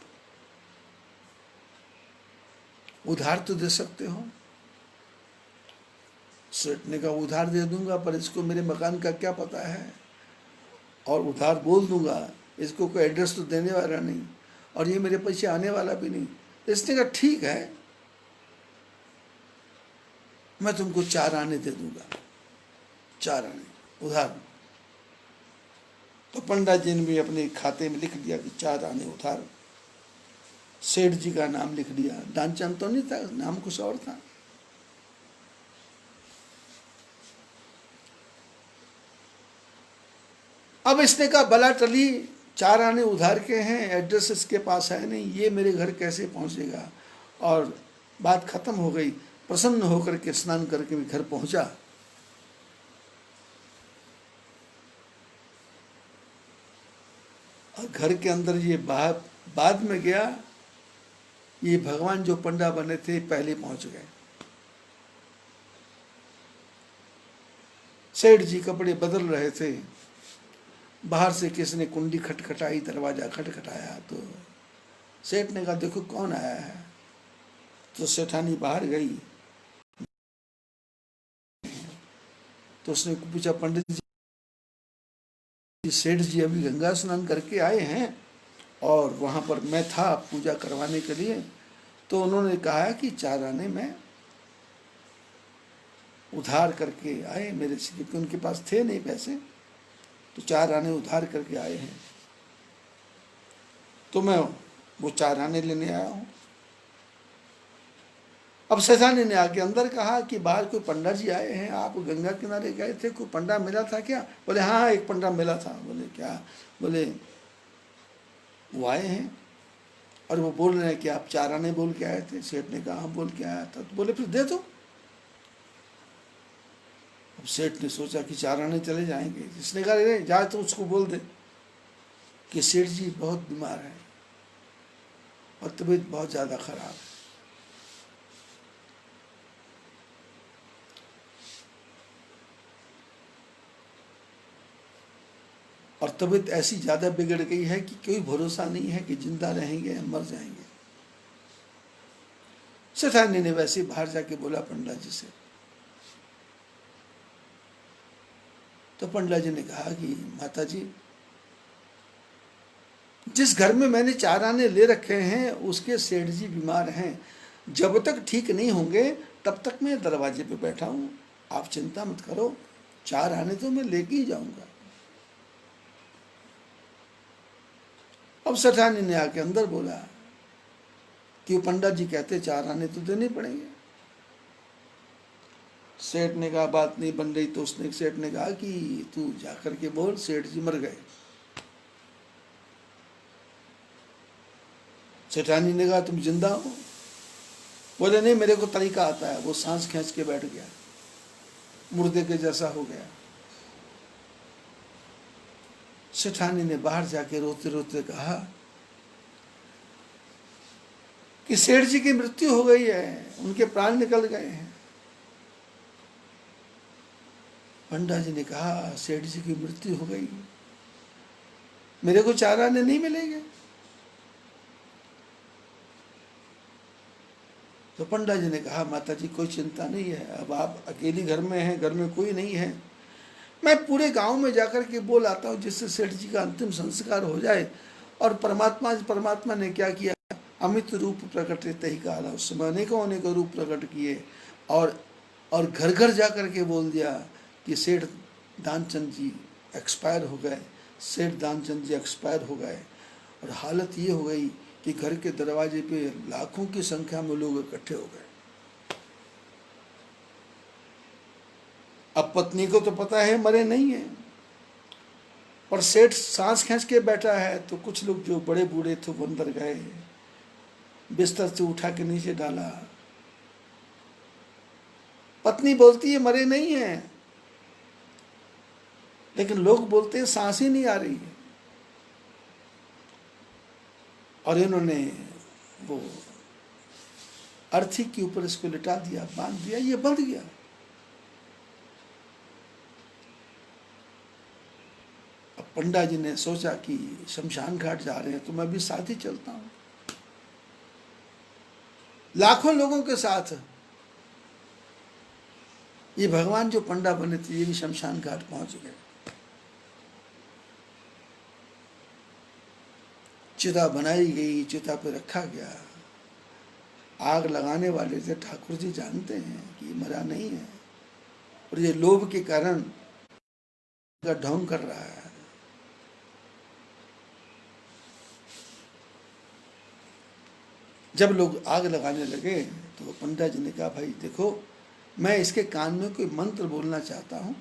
उधार तो दे सकते हो। सेठ ने कहा उधार दे दूंगा, पर इसको मेरे मकान का क्या पता है, और उधार बोल दूंगा, इसको कोई एड्रेस तो देने वाला नहीं, और ये मेरे पैसे आने वाला भी नहीं। इसने कहा ठीक है, मैं तुमको 4 आने दे दूंगा, 4 आने उधार। तो पंडित जी ने भी अपने खाते में लिख दिया कि 4 आने उधार। सेठ जी का नाम लिख दिया। दानचंद तो नहीं था, नाम कुछ और था। अब इसने कहा भला टली, 4 आने उधार के हैं, एड्रेस इसके पास है नहीं, ये मेरे घर कैसे पहुंचेगा। और बात खत्म हो गई। प्रसन्न होकर के स्नान करके भी घर पहुंचा। और घर के अंदर ये बाद में गया। ये भगवान जो पंडा बने थे पहले पहुंच गए। सेठ जी कपड़े बदल रहे थे, बाहर से किसी ने कुंडी खटखटाई, दरवाजा खटखटाया। तो सेठ ने कहा देखो कौन आया है। तो सेठानी बाहर गई। तो उसने पूछा पंडित जी, सेठ जी अभी गंगा स्नान करके आए हैं और वहां पर मैं था पूजा करवाने के लिए। तो उन्होंने कहा कि 4 आने में उधार करके आए मेरे से, क्योंकि उनके पास थे नहीं पैसे, तो 4 आने उधार करके आए हैं। तो मैं वो 4 आने लेने आया हूं। अब सेठानी ने आके अंदर कहा कि बाहर कोई पंडा जी आए हैं, आप गंगा किनारे गए थे, कोई पंडा मिला था क्या? बोले हाँ हाँ, एक पंडा मिला था। बोले क्या? बोले वो आए हैं और वो बोल रहे हैं कि आप 4 आने बोल के आए थे। सेठ ने कहा हाँ बोल के आया था। तो बोले फिर दे दो। अब सेठ ने सोचा कि 4 आने चले जाएंगे। इसने कहा अरे जाए तो उसको बोल दे कि सेठ जी बहुत बीमार है और तबीयत बहुत ज़्यादा खराब है। और तबीयत ऐसी ज़्यादा बिगड़ गई है कि कोई भरोसा नहीं है कि जिंदा रहेंगे या मर जाएंगे। सेठानी ने वैसे ही बाहर जाके बोला पंडा जी से। तो पंडा जी ने कहा कि माता जी, जिस घर में मैंने 4 आने ले रखे हैं उसके सेठ जी बीमार हैं, जब तक ठीक नहीं होंगे तब तक मैं दरवाजे पे बैठा हूं, आप चिंता मत करो, 4 आने तो मैं लेके ही जाऊंगा। अब सेठानी ने आके अंदर बोला कि पंडा जी कहते 4 आने तो देने पड़ेंगे। सेठ ने कहा बात नहीं बन रही। तो उसने सेठ ने कहा कि तू जाकर के बोल सेठ जी मर गए। सेठानी ने कहा तुम जिंदा हो? बोले नहीं, मेरे को तरीका आता है। वो सांस खींच के बैठ गया, मुर्दे के जैसा हो गया। सेठानी ने बाहर जाके रोते रोते कहा कि सेठ जी की मृत्यु हो गई है, उनके प्राण निकल गए हैं। पंडा जी ने कहा सेठ जी की मृत्यु हो गई, मेरे को 4 आने नहीं मिलेंगे? तो पंडा जी ने कहा माता जी कोई चिंता नहीं है, अब आप अकेली घर में हैं, घर में कोई नहीं है, मैं पूरे गांव में जाकर के बोल आता हूँ जिससे सेठ जी का अंतिम संस्कार हो जाए। और परमात्मा ने क्या किया, अमित रूप प्रकट तही काला, उस समय अनेकों रूप प्रकट किए और घर घर जा कर के बोल दिया कि सेठ दानचंद जी एक्सपायर हो गए, सेठ दानचंद जी एक्सपायर हो गए। और हालत ये हो गई कि घर के दरवाजे पे लाखों की संख्या में लोग इकट्ठे हो गए। अब पत्नी को तो पता है मरे नहीं है, पर सेठ सांस खींच के बैठा है। तो कुछ लोग जो बड़े बूढ़े थे वो अंदर गए, बिस्तर से उठा के नीचे डाला। पत्नी बोलती है मरे नहीं है, लेकिन लोग बोलते हैं सांस ही नहीं आ रही है। और इन्होंने वो अर्थी के ऊपर इसको लिटा दिया, बांध दिया, ये बंध गया। अब पंडा जी ने सोचा कि शमशान घाट जा रहे हैं तो मैं भी साथ ही चलता हूं। लाखों लोगों के साथ ये भगवान जो पंडा बने थे ये भी शमशान घाट पहुंच गए। चिता बनाई गई, चिता पे रखा गया। आग लगाने वाले थे ठाकुर जी जानते हैं कि मरा नहीं है, और ये लोभ के कारण का ढोंग कर रहा है। जब लोग आग लगाने लगे तो पंडा जी ने कहा भाई देखो, मैं इसके कान में कोई मंत्र बोलना चाहता हूं,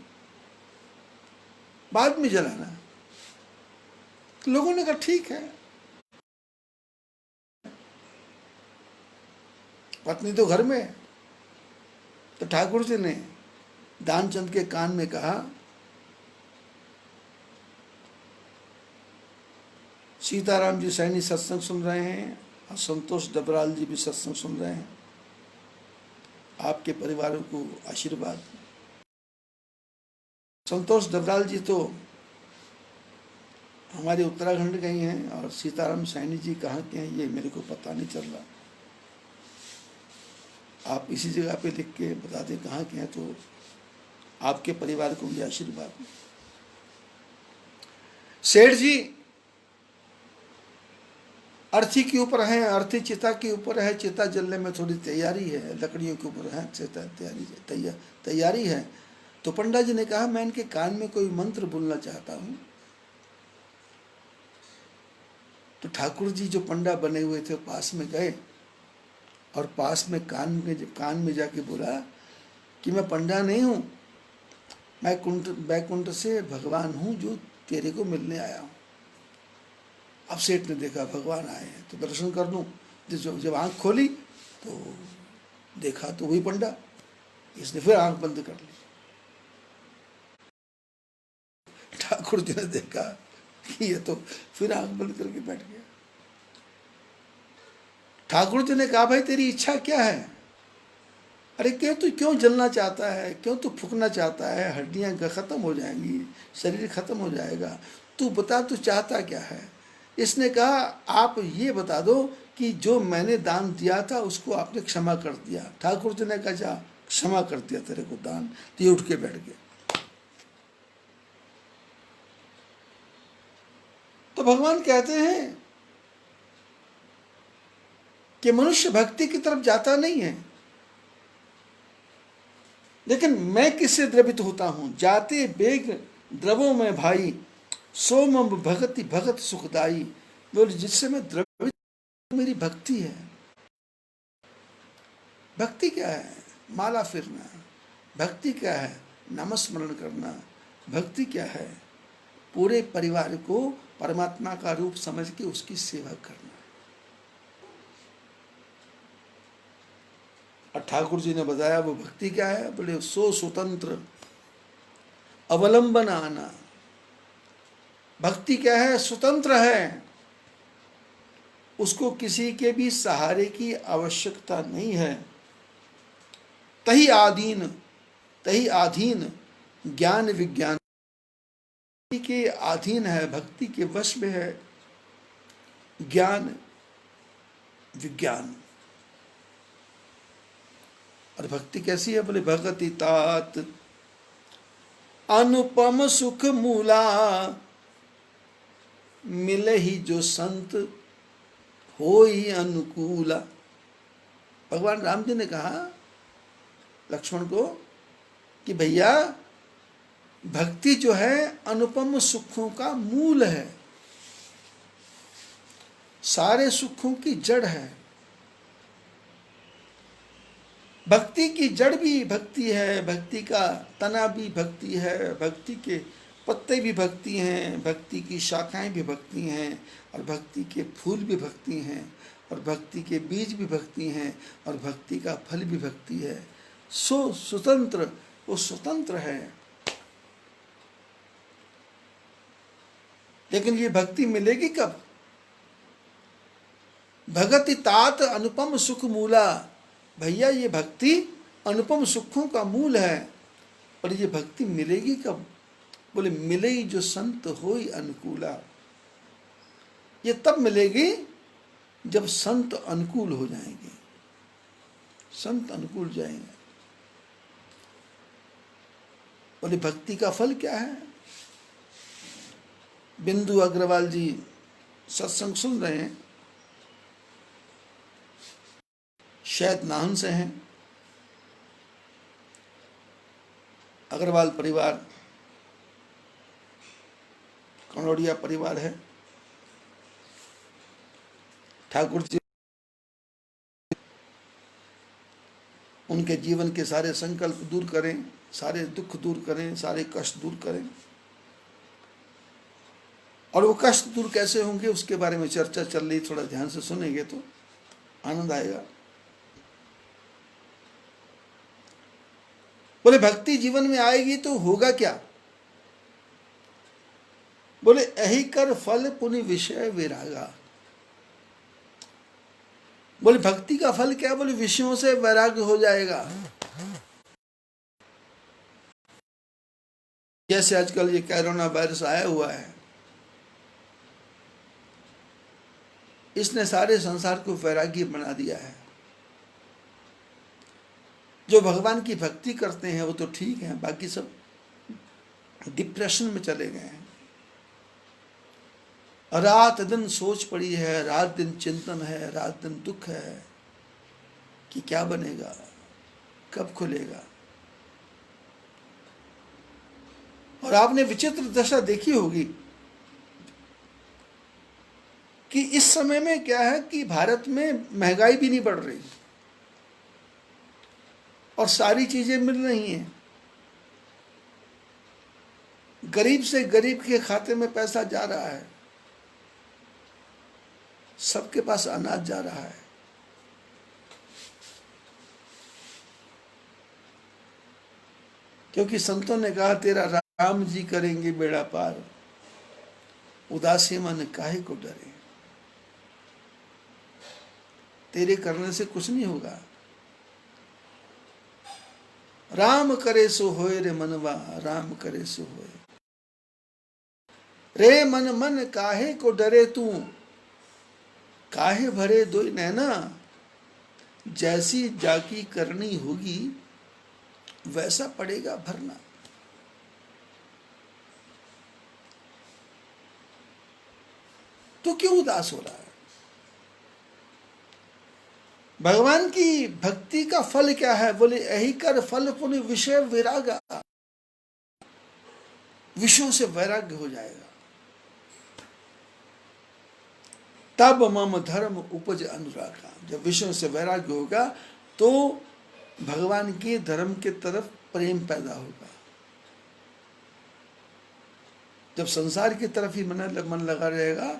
बाद में जलाना। तो लोगों ने कहा ठीक है। पत्नी तो घर में, तो ठाकुर जी ने दानचंद के कान में कहा सीताराम जी सैनी सत्संग सुन रहे हैं और संतोष डबराल जी भी सत्संग सुन रहे हैं, आपके परिवारों को आशीर्वाद। संतोष डबराल जी तो हमारे उत्तराखंड गए हैं और सीताराम सैनी जी कहाँ के हैं ये मेरे को पता नहीं चल रहा, आप इसी जगह पे लिख के बता दें कहाँ के हैं, तो आपके परिवार को भी आशीर्वाद। सेठ जी अर्थी के ऊपर है, अर्थी चिता के ऊपर है, चिता जलने में थोड़ी तैयारी है, लकड़ियों के ऊपर है चिता तैयारी है। तो पंडा जी ने कहा मैं इनके कान में कोई मंत्र बोलना चाहता हूं। तो ठाकुर जी जो पंडा बने हुए थे पास में गए और पास में कान में जाके बोला कि मैं पंडा नहीं हूँ, मैं बैकुंठ से भगवान हूँ जो तेरे को मिलने आया हूँ। अब सेठ ने देखा भगवान आए हैं तो दर्शन कर लूँ। जब आंख खोली तो देखा तो वही पंडा। इसने फिर आंख बंद कर ली। ठाकुर जी ने देखा कि ये तो फिर आंख बंद करके बैठ गया। ठाकुर जी ने कहा भाई तेरी इच्छा क्या है? अरे क्यों जलना चाहता है, क्यों तू फूकना चाहता है? हड्डियां खत्म हो जाएंगी, शरीर खत्म हो जाएगा, तू बता तू चाहता क्या है? इसने कहा आप ये बता दो कि जो मैंने दान दिया था उसको आपने क्षमा कर दिया। ठाकुर जी ने कहा जा क्षमा कर दिया तेरे को दान। तो ये उठ के बैठ गए। तो भगवान कहते हैं कि मनुष्य भक्ति की तरफ जाता नहीं है, लेकिन मैं किससे द्रवित होता हूं? जाते बेग द्रवों में भाई, सोम भगति भगत सुखदाई। बोले जिससे मैं द्रवित, मेरी भक्ति है। भक्ति क्या है? माला फिरना। भक्ति क्या है? नामस्मरण करना। भक्ति क्या है? पूरे परिवार को परमात्मा का रूप समझ के उसकी सेवा करना। और ठाकुर जी ने बताया वो भक्ति क्या है। बोले सो स्वतंत्र अवलंबन आना। भक्ति क्या है? स्वतंत्र है, उसको किसी के भी सहारे की आवश्यकता नहीं है। तही आधीन ज्ञान विज्ञान के अधीन है, भक्ति के वश में है ज्ञान विज्ञान। और भक्ति कैसी है? बोले भगति तात अनुपम सुख मूला, मिले ही जो संत होई अनुकूला। भगवान राम जी ने कहा लक्ष्मण को कि भैया भक्ति जो है अनुपम सुखों का मूल है, सारे सुखों की जड़ है। भक्ति की जड़ भी भक्ति है, भक्ति का तना भी भक्ति है, भक्ति के पत्ते भी भक्ति हैं, भक्ति की शाखाएं भी भक्ति हैं, और भक्ति के फूल भी भक्ति हैं, और भक्ति के बीज भी भक्ति हैं, और भक्ति का फल भी भक्ति है। सो स्वतंत्र, वो स्वतंत्र है। लेकिन ये भक्ति मिलेगी कब? भगति तात अनुपम सुख मूला। भैया ये भक्ति अनुपम सुखों का मूल है। और ये भक्ति मिलेगी कब? बोले मिले ही जो संत होई अनुकूला। ये तब मिलेगी जब संत अनुकूल हो जाएंगे, संत अनुकूल जाएंगे। बोले भक्ति का फल क्या है? बिंदु अग्रवाल जी सत्संग सुन रहे हैं, शायद नाहन से हैं। अग्रवाल परिवार कनौड़िया परिवार है। ठाकुर जी उनके जीवन के सारे संकल्प दूर करें, सारे दुख दूर करें, सारे कष्ट दूर करें। और वो कष्ट दूर कैसे होंगे उसके बारे में चर्चा चल रही, थोड़ा ध्यान से सुनेंगे तो आनंद आएगा। बोले भक्ति जीवन में आएगी तो होगा क्या? बोले यही कर फल पुनि विषय विरागा। बोले भक्ति का फल क्या? बोले विषयों से वैराग्य हो जाएगा। जैसे आजकल ये कोरोना वायरस आया हुआ है, इसने सारे संसार को वैरागी बना दिया है। जो भगवान की भक्ति करते हैं वो तो ठीक है, बाकी सब डिप्रेशन में चले गए हैं। रात दिन सोच पड़ी है, रात दिन चिंतन है, रात दिन दुख है कि क्या बनेगा, कब खुलेगा। और आपने विचित्र दशा देखी होगी कि इस समय में क्या है कि भारत में महंगाई भी नहीं बढ़ रही, और सारी चीजें मिल रही हैं। गरीब से गरीब के खाते में पैसा जा रहा है, सबके पास अनाज जा रहा है। क्योंकि संतों ने कहा तेरा राम जी करेंगे बेड़ा पार, उदासी मन काहे को डरे। तेरे करने से कुछ नहीं होगा। राम करे सो होए रे मनवा, राम करे सो होए। रे मन मन काहे को डरे तू, काहे भरे दोई नैना। जैसी जाकी करनी होगी वैसा पड़ेगा भरना। तो क्यों उदास हो रहा है? भगवान की भक्ति का फल क्या है? बोले यही कर फल पुण्य विषय विरागा, विषयों से वैराग्य हो जाएगा। तब मम धर्म उपज अनुरागा। जब विषयों से वैराग्य होगा तो भगवान के धर्म के तरफ प्रेम पैदा होगा। जब संसार की तरफ ही मन लगा रहेगा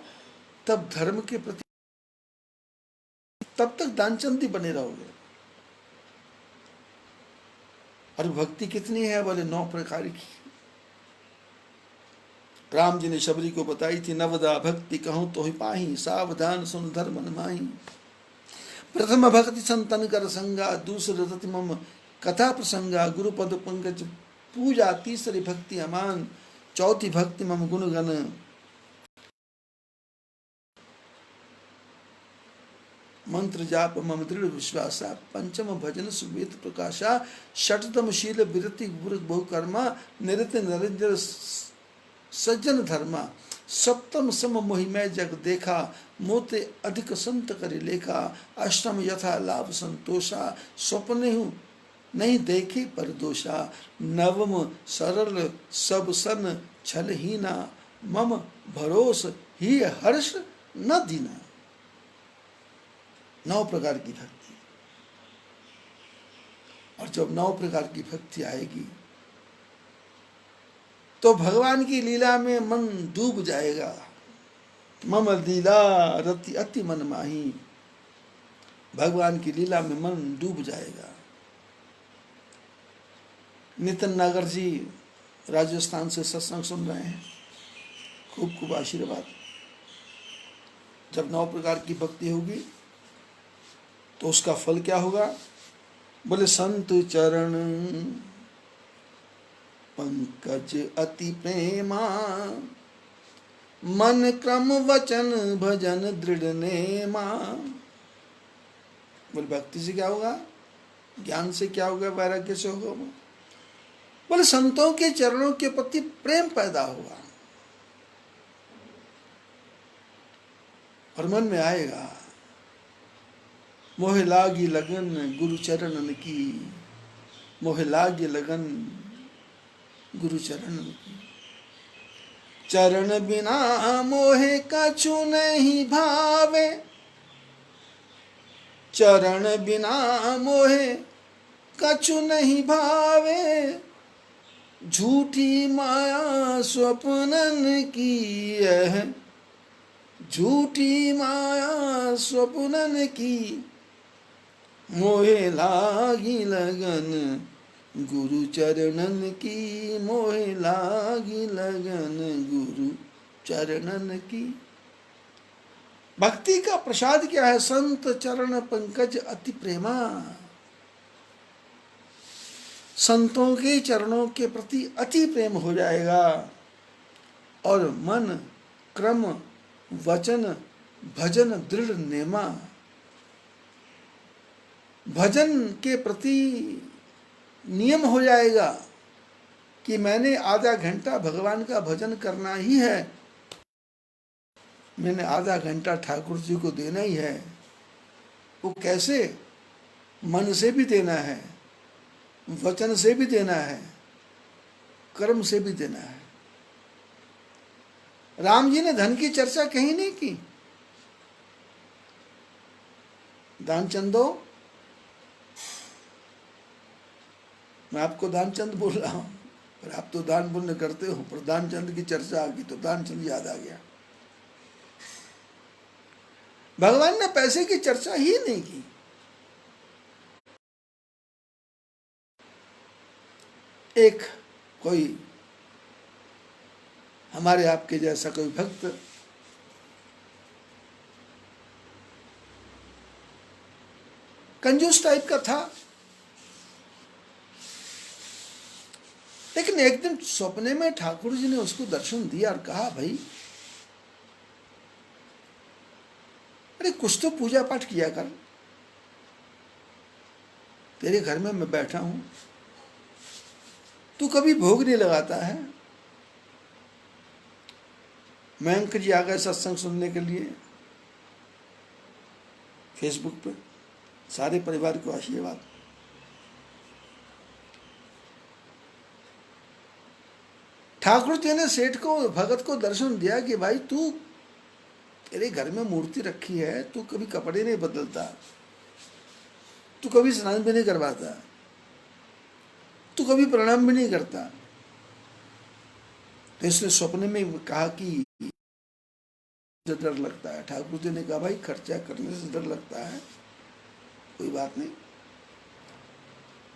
तब धर्म के प्रति तब तक दानचंदी बने रहोगे। और भक्ति कितनी है? बोले 9 प्रकार की। राम जी ने शबरी को बताई थी, नवदा भक्ति कहूं तो ही पाही, सावधान सुन धर्म न माही। प्रथम भक्ति संतन कर संगा, दूसरे रति मम कथा प्रसंगा, गुरुपद पंकज पूजा, तीसरी भक्ति अमान, चौथी भक्ति मम गुणगन, मंत्र जाप मम दृढ़ विश्वासा, पंचम भजन सुवेद प्रकाशा, षटतम शील विरति बहुकर्मा, निरत निरंजन सज्जन धर्मा, सप्तम सम मोहिमय जग देखा, मोते अधिक संत करि लेखा, अष्टम यथा लाभ संतोषा, स्वप्ने हूँ नहीं देखे पर दोषा, नवम सरल सब सन छलहीना, मम भरोस ही हर्ष न दीना। 9 प्रकार की भक्ति। और जब 9 प्रकार की भक्ति आएगी तो भगवान की लीला में मन डूब जाएगा। मम लीला रति अति मन माही। भगवान की लीला में मन डूब जाएगा। नितिन नागर जी राजस्थान से सत्संग सुन रहे हैं, खूब खूब आशीर्वाद। जब 9 प्रकार की भक्ति होगी तो उसका फल क्या होगा? बोले संत चरण पंकज अति प्रेमा, मन क्रम वचन भजन दृढ़ नेमा। बोले भक्ति से क्या होगा? ज्ञान से क्या होगा? वैराग्य से होगा। बोले संतों के चरणों के प्रति प्रेम पैदा होगा और मन में आएगा मोह लागी लगन गुरु चरणन की, मोह लागी लगन गुरु चरणन की। चरण बिना मोहे कछु नहीं भावे, चरण बिना मोहे कछु नहीं भावे, झूठी माया स्वप्नन की है, झूठी माया स्वप्नन की, मोहे लागी लगन गुरु चरणन की, मोहे लागी लगन गुरु चरणन की। भक्ति का प्रसाद क्या है? संत चरण पंकज अति प्रेमा। संतों के चरणों के प्रति अति प्रेम हो जाएगा और मन क्रम वचन भजन दृढ़ नेमा। भजन के प्रति नियम हो जाएगा कि मैंने आधा घंटा भगवान का भजन करना ही है, मैंने आधा घंटा ठाकुर जी को देना ही है। वो कैसे? मन से भी देना है, वचन से भी देना है, कर्म से भी देना है। राम जी ने धन की चर्चा कहीं नहीं की। दानचंदो मैं आपको दानचंद बोल रहा हूँ, पर आप तो दान पुण्य करते हो, पर दानचंद की चर्चा आ गई तो दानचंद याद आ गया। भगवान ने पैसे की चर्चा ही नहीं की। एक कोई हमारे आपके जैसा कोई भक्त कंजूस टाइप का था, लेकिन एक दिन सपने में ठाकुर जी ने उसको दर्शन दिया और कहा, भाई अरे कुछ तो पूजा पाठ किया कर, तेरे घर में मैं बैठा हूं, तू कभी भोग नहीं लगाता है। मयंक जी आ गए सत्संग सुनने के लिए फेसबुक पे, सारे परिवार को आशीर्वाद। ठाकुर जी ने सेठ को, भगत को दर्शन दिया कि भाई तू, तेरे घर में मूर्ति रखी है, तू कभी कपड़े नहीं बदलता, तू कभी स्नान भी नहीं करवाता, तू कभी प्रणाम भी नहीं करता। तो इसने सपने में कहा कि डर लगता है। ठाकुर जी ने कहा, भाई खर्चा करने से डर लगता है, कोई बात नहीं,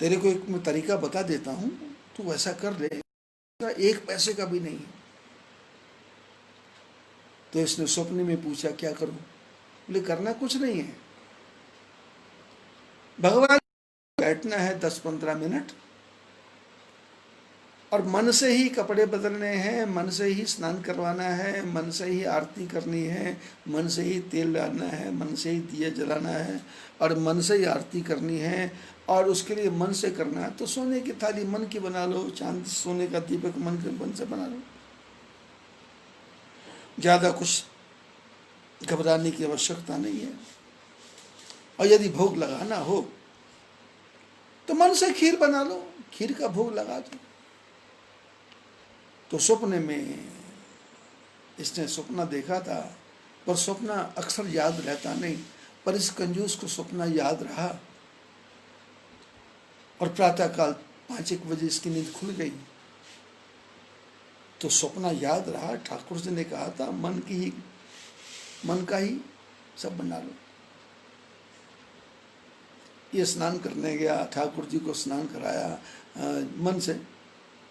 तेरे को एक मैं तरीका बता देता हूं, तू वैसा कर ले, एक पैसे का भी नहीं। तो इसने स्वप्न में पूछा, क्या करूं? बोले करना कुछ नहीं है, भगवान बैठना है 10-15 मिनट, और मन से ही कपड़े बदलने हैं, मन से ही स्नान करवाना है, मन से ही आरती करनी है, मन से ही तेल डालना है, मन से ही दिया जलाना है, और मन से ही आरती करनी है, और उसके लिए मन से करना है। तो सोने की थाली मन की बना लो, चांद सोने का दीपक मन से बना लो, ज़्यादा कुछ घबराने की आवश्यकता नहीं है। और यदि भोग लगाना हो तो मन से खीर बना लो, खीर का भोग लगा दो। तो सपने में इसने सपना देखा था, पर सपना अक्सर याद रहता नहीं, पर इस कंजूस को सपना याद रहा, और प्रातःकाल 5-1 बजे इसकी नींद खुल गई। तो सपना याद रहा, ठाकुर जी ने कहा था मन का ही सब बना लो। ये स्नान करने गया, ठाकुर जी को स्नान कराया, मन से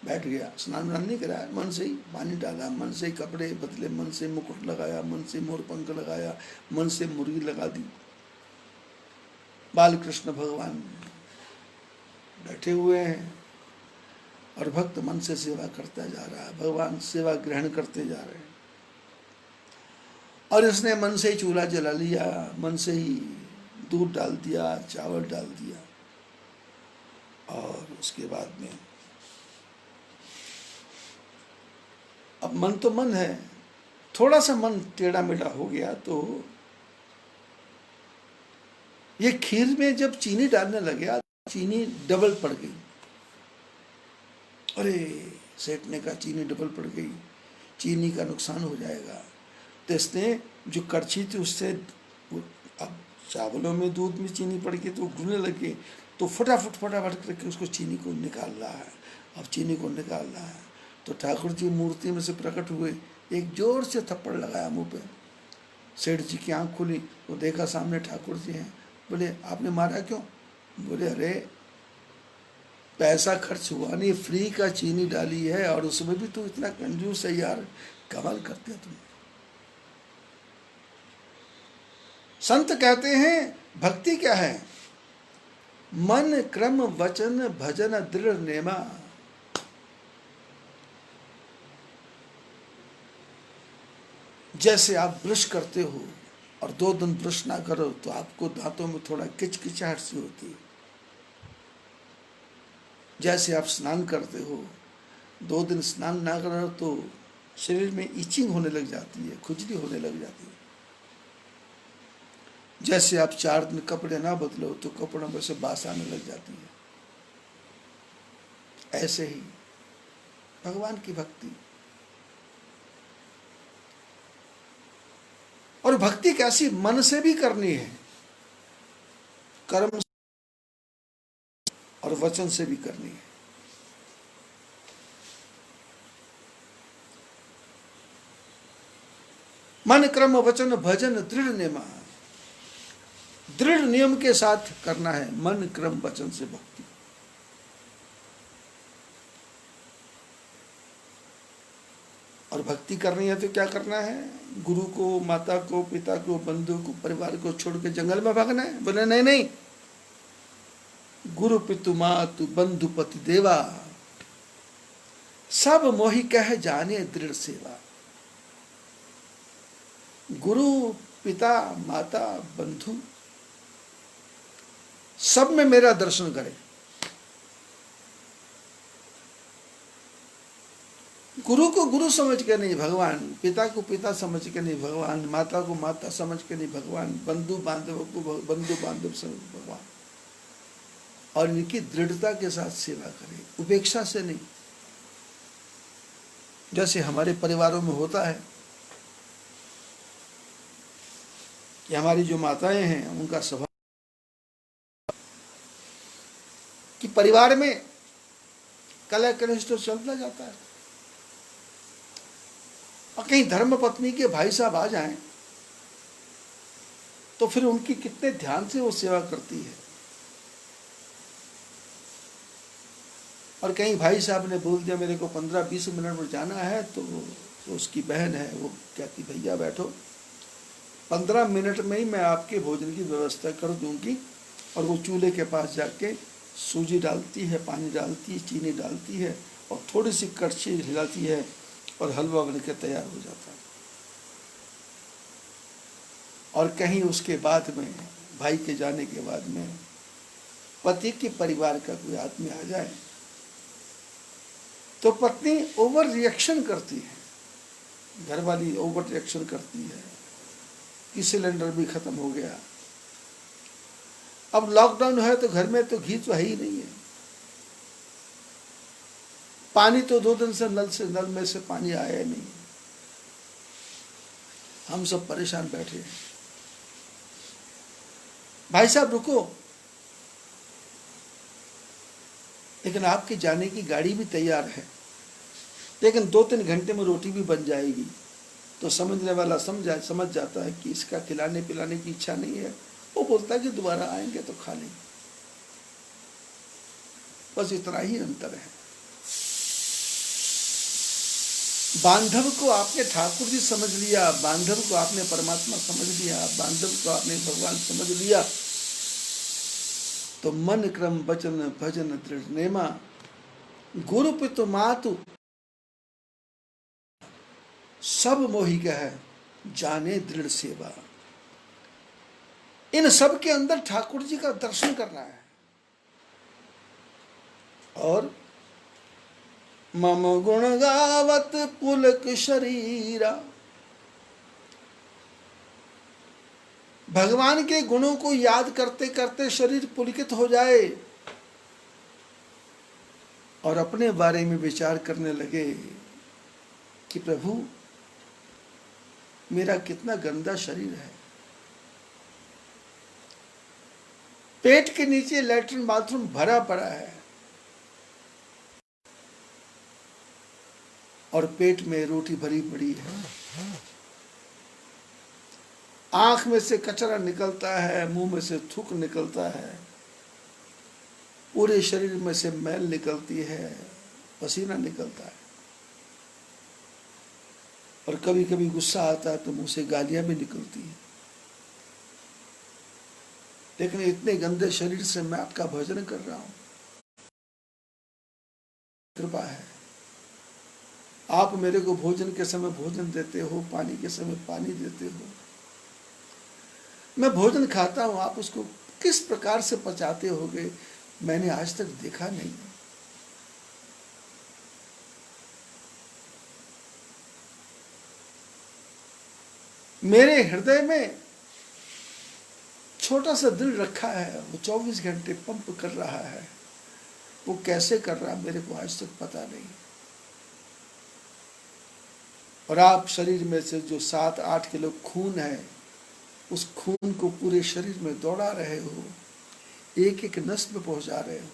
बैठ गया, स्नान नहीं कराया, मन से ही पानी डाला, मन से ही कपड़े बदले, मन से मुकुट लगाया, मन से मोर पंख लगाया, मन से मुर्गी लगा दी। बाल कृष्ण भगवान बैठे हुए हैं और भक्त मन से सेवा करता जा रहा है, भगवान सेवा ग्रहण करते जा रहे हैं। और इसने मन से ही चूल्हा जला लिया, मन से ही दूध डाल दिया, चावल डाल दिया, और उसके बाद में अब मन तो मन है, थोड़ा सा मन टेढ़ा मेढ़ा हो गया, तो ये खीर में जब चीनी डालने लगा, चीनी डबल पड़ गई। अरे सेठ ने कहा, चीनी डबल पड़ गई, चीनी का नुकसान हो जाएगा। तो इसने जो कड़छी थी उससे, अब चावलों में दूध में चीनी पड़ गई तो घुलने लगी, तो फटाफट करके उसको चीनी को निकाल रहा है। अब चीनी को निकाल रहा है तो ठाकुर जी मूर्ति में से प्रकट हुए, एक जोर से थप्पड़ लगाया मुंह पे। सेठ जी की आंख खुली, वो देखा सामने ठाकुर जी हैं। बोले, आपने मारा क्यों? बोले, अरे पैसा खर्च हुआ नहीं, फ्री का चीनी डाली है, और उसमें भी तू इतना कंजूस है यार, कमाल करते हो तुम। संत कहते हैं भक्ति क्या है? मन क्रम वचन भजन दृढ़ नेमा। जैसे आप ब्रश करते हो और 2 दिन ब्रश ना करो तो आपको दांतों में थोड़ा किचकिचाहट सी होती है। जैसे आप स्नान करते हो, 2 दिन स्नान ना करो तो शरीर में इचिंग होने लग जाती है, खुजली होने लग जाती है। जैसे आप 4 दिन कपड़े ना बदलो तो कपड़ों में से बास आने लग जाती है। ऐसे ही भगवान की भक्ति। और भक्ति कैसी? मन से भी करनी है, कर्म और वचन से भी करनी है। मन क्रम वचन भजन दृढ़ नेमा, दृढ़ नियम के साथ करना है मन क्रम वचन से भक्ति। और भक्ति करनी है तो क्या करना है? गुरु को, माता को, पिता को, बंधु को, परिवार को छोड़ के जंगल में भागना है? बोले नहीं नहीं, गुरु पितु मातु बंधु पति देवा, सब मोहि कह जाने दृढ़ सेवा। गुरु, पिता, माता, बंधु, सब में मेरा दर्शन करे। गुरु को गुरु समझ के नहीं भगवान, पिता को पिता समझ के नहीं भगवान, माता को माता समझ के नहीं भगवान, बंधु बांधव को बंधु बांधव समझ भगवान। और इनकी दृढ़ता के साथ सेवा करें, उपेक्षा से नहीं। जैसे हमारे परिवारों में होता है कि हमारी जो माताएं हैं उनका स्वभाव कि परिवार में कलह कनिष्ठ चलता जाता है, और कहीं धर्म पत्नी के भाई साहब आ जाएं तो फिर उनकी कितने ध्यान से वो सेवा करती है। और कहीं भाई साहब ने बोल दिया मेरे को 15-20 मिनट में जाना है, तो उसकी बहन है वो कहती भैया बैठो, 15 मिनट में ही मैं आपके भोजन की व्यवस्था कर दूंगी। और वो चूल्हे के पास जाके सूजी डालती है, पानी डालती है, चीनी डालती है, और थोड़ी सी कड़छी हिलाती है, और हलवा बनकर तैयार हो जाता है। और कहीं उसके बाद में, भाई के जाने के बाद में, पति के परिवार का कोई आदमी आ जाए तो पत्नी ओवर रिएक्शन करती है, घरवाली ओवर रिएक्शन करती है कि सिलेंडर भी खत्म हो गया। अब लॉकडाउन है तो घर में तो घी तो है ही नहीं है, पानी तो 2 दिन से नल में से पानी आया ही नहीं, हम सब परेशान बैठे हैं। भाई साहब रुको, लेकिन आपके जाने की गाड़ी भी तैयार है, लेकिन 2-3 घंटे में रोटी भी बन जाएगी। तो समझने वाला समझ जाता है कि इसका खिलाने पिलाने की इच्छा नहीं है, वो बोलता है कि दोबारा आएंगे तो खा लेंगे। बस इतना ही अंतर है। बांधव को आपने ठाकुर जी समझ लिया, बांधव को आपने परमात्मा समझ लिया, बांधव को आपने भगवान समझ लिया, तो मन क्रम वचन भजन दृढ़ नेमा, गुरु पितु मातु सब मोहि कह जाने दृढ़ सेवा। इन सब के अंदर ठाकुर जी का दर्शन करना है। और मम गुण गावत पुलक शरीरा, भगवान के गुणों को याद करते करते शरीर पुलकित हो जाए और अपने बारे में विचार करने लगे कि प्रभु मेरा कितना गंदा शरीर है, पेट के नीचे लैट्रिन बाथरूम भरा पड़ा है और पेट में रोटी भरी पड़ी है, आंख में से कचरा निकलता है, मुंह में से थूक निकलता है, पूरे शरीर में से मैल निकलती है, पसीना निकलता है, और कभी कभी गुस्सा आता है तो मुंह से गालियां भी निकलती हैं। लेकिन इतने गंदे शरीर से मैं आपका भजन कर रहा हूं, कृपा है। आप मेरे को भोजन के समय भोजन देते हो, पानी के समय पानी देते हो, मैं भोजन खाता हूं, आप उसको किस प्रकार से पचाते होगे मैंने आज तक देखा नहीं। मेरे हृदय में छोटा सा दिल रखा है, वो 24 घंटे पंप कर रहा है, वो कैसे कर रहा है मेरे को आज तक पता नहीं। और आप शरीर में से जो 7-8 किलो खून है, उस खून को पूरे शरीर में दौड़ा रहे हो, एक एक नस में पहुंचा रहे हो।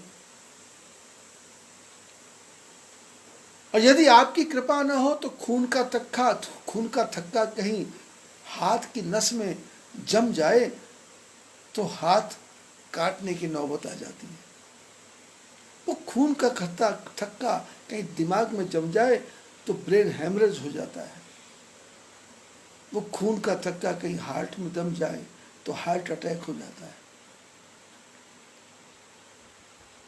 और यदि आपकी कृपा न हो तो खून का थक्का कहीं हाथ की नस में जम जाए तो हाथ काटने की नौबत आ जाती है। वो खून का खत्ता थक्का कहीं दिमाग में जम जाए तो ब्रेन हेमरेज हो जाता है। वो खून का थक्का कहीं हार्ट में दम जाए तो हार्ट अटैक हो जाता है।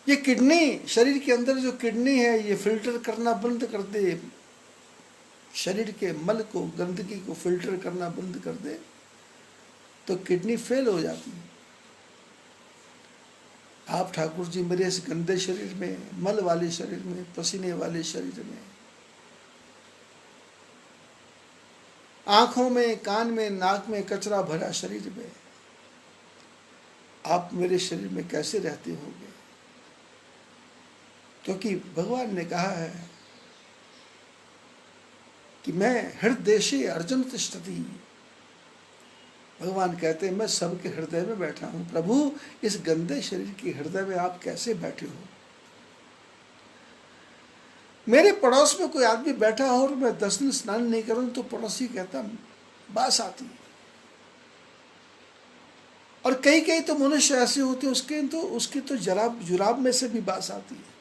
ये किडनी, शरीर के अंदर जो किडनी है, ये फिल्टर करना बंद कर दे, शरीर के मल को, गंदगी को फिल्टर करना बंद कर दे तो किडनी फेल हो जाती है। आप ठाकुर जी मेरे इस गंदे शरीर में, मल वाले शरीर में, पसीने वाले शरीर में, आंखों में, कान में, नाक में कचरा भरा शरीर में आप मेरे शरीर में कैसे रहते होंगे? क्योंकि भगवान ने कहा है कि मैं हृदयेशे अर्जुन तिष्ठति। भगवान कहते हैं मैं सबके हृदय में बैठा हूं। प्रभु, इस गंदे शरीर के हृदय में आप कैसे बैठे हो? मेरे पड़ोस में कोई आदमी बैठा हो और मैं 10 दिन स्नान नहीं करूं तो पड़ोसी कहता बास आती है। और कई कई तो मनुष्य ऐसे होते हैं उसकी तो जुराब में से भी बास आती है।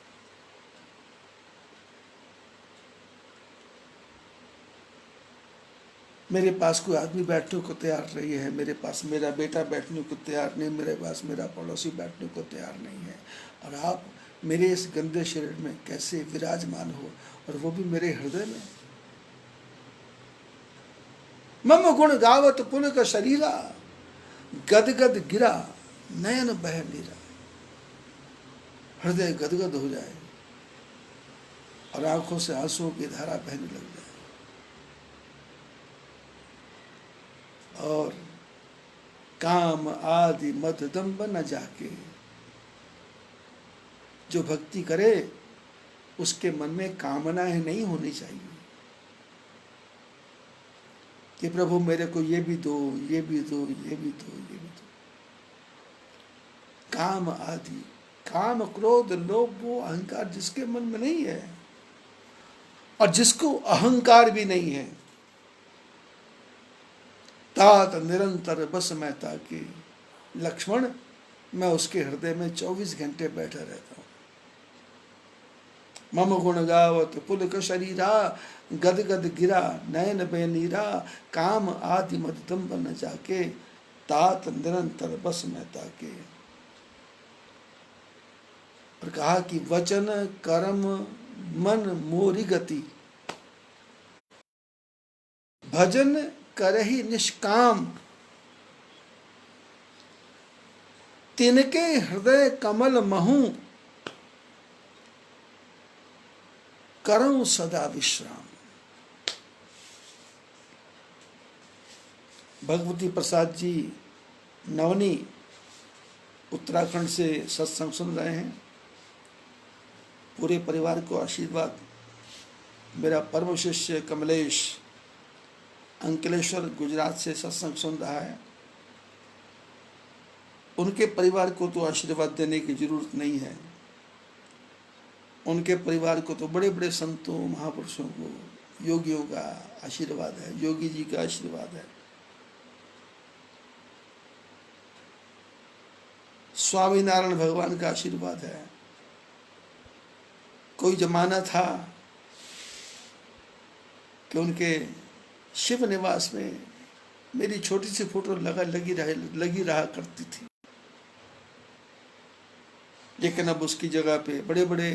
मेरे पास कोई आदमी बैठने को तैयार नहीं है, मेरे पास मेरा बेटा बैठने को तैयार नहीं, मेरे पास मेरा पड़ोसी बैठने को तैयार नहीं है, और आप मेरे इस गंदे शरीर में कैसे विराजमान हो, और वो भी मेरे हृदय में। मम गुण गावत पुलक शरीरा, गदगद गिरा नयन बह नीरा। हृदय गदगद हो जाए और आंखों से आंसुओं की धारा बहने लग जाए, और काम आदि मद दम्ब न जाके। जो भक्ति करे उसके मन में कामनाएं नहीं होनी चाहिए कि प्रभु मेरे को ये भी दो, ये भी दो, ये भी दो, ये भी दो। काम आदि, काम, क्रोध, लोभ, वो अहंकार जिसके मन में नहीं है, और जिसको अहंकार भी नहीं है, तात निरंतर बस मैं ताके। लक्ष्मण, मैं उसके हृदय में 24 घंटे बैठा रहता हूं। मम गुण गावत पुलक शरीरा, गदगद गिरा नयन बेनीरा। काम आदि मद दम्ब न जाके, तात निरंतर बस मैं ताके। और कहा कि वचन कर्म मन मोरी गति, भजन करहि निष्काम। तिनके हृदय कमल महू, करऊं सदा विश्राम। भगवती प्रसाद जी नवनी उत्तराखंड से सत्संग सुन रहे हैं। पूरे परिवार को आशीर्वाद। मेरा परम शिष्य कमलेश अंकलेश्वर गुजरात से सत्संग सुन रहा है। उनके परिवार को तो आशीर्वाद देने की जरूरत नहीं है। उनके परिवार को तो बड़े बड़े संतों, महापुरुषों को, योगियों का आशीर्वाद है, योगी जी का आशीर्वाद है। स्वामीनारायण भगवान का आशीर्वाद है। कोई जमाना था कि उनके शिव निवास में मेरी छोटी सी फोटो लगी रहा करती थी, लेकिन अब उसकी जगह पे बड़े बड़े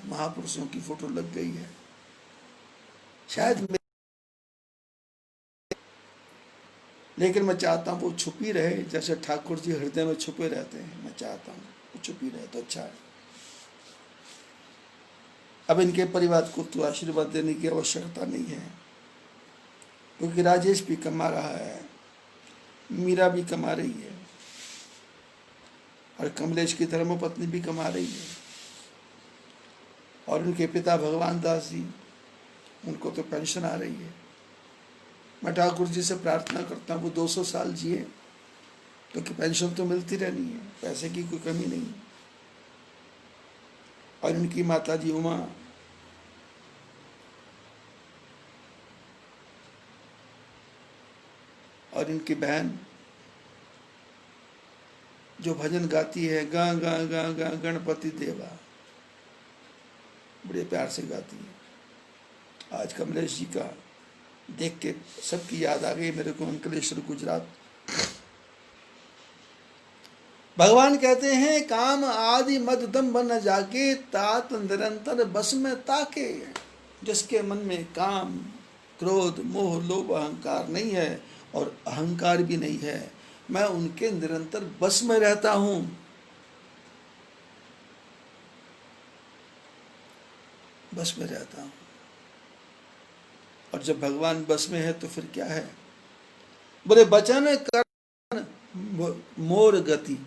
महापुरुषों की फोटो लग गई है। शायद लेकिन मैं चाहता हूँ वो छुपी रहे, जैसे ठाकुर जी हृदय में छुपे रहते हैं। मैं चाहता हूँ वो छुपी रहे तो अच्छा है। अब इनके परिवार को तो आशीर्वाद देने की आवश्यकता नहीं है, क्योंकि राजेश भी कमा रहा है, मीरा भी कमा रही है, और कमलेश की धर्मपत्नी भी कमा रही है, और उनके पिता भगवान दास जी, उनको तो पेंशन आ रही है। मैं ठाकुर जी से प्रार्थना करता हूँ वो 200 साल जिए, क्योंकि पेंशन तो मिलती रहनी है, पैसे की कोई कमी नहीं। और उनकी माता जी उमा, और इनकी बहन जो भजन गाती है, गा गा गा गा गणपति देवा, बड़े प्यार से गाती है। आज कमलेश जी का देख के सबकी याद आ गई मेरे को, अंकलेश्वर गुजरात। भगवान कहते हैं काम आदि मद दम बन जाके, तात निरंतर बस में ताके। जिसके मन में काम, क्रोध, मोह, लोभ, अहंकार नहीं है और अहंकार भी नहीं है, मैं उनके निरंतर बस में रहता हूं। बस में रहता हूं। और जब भगवान बस में है तो फिर क्या है? बोले वचन कर्म मोर गति।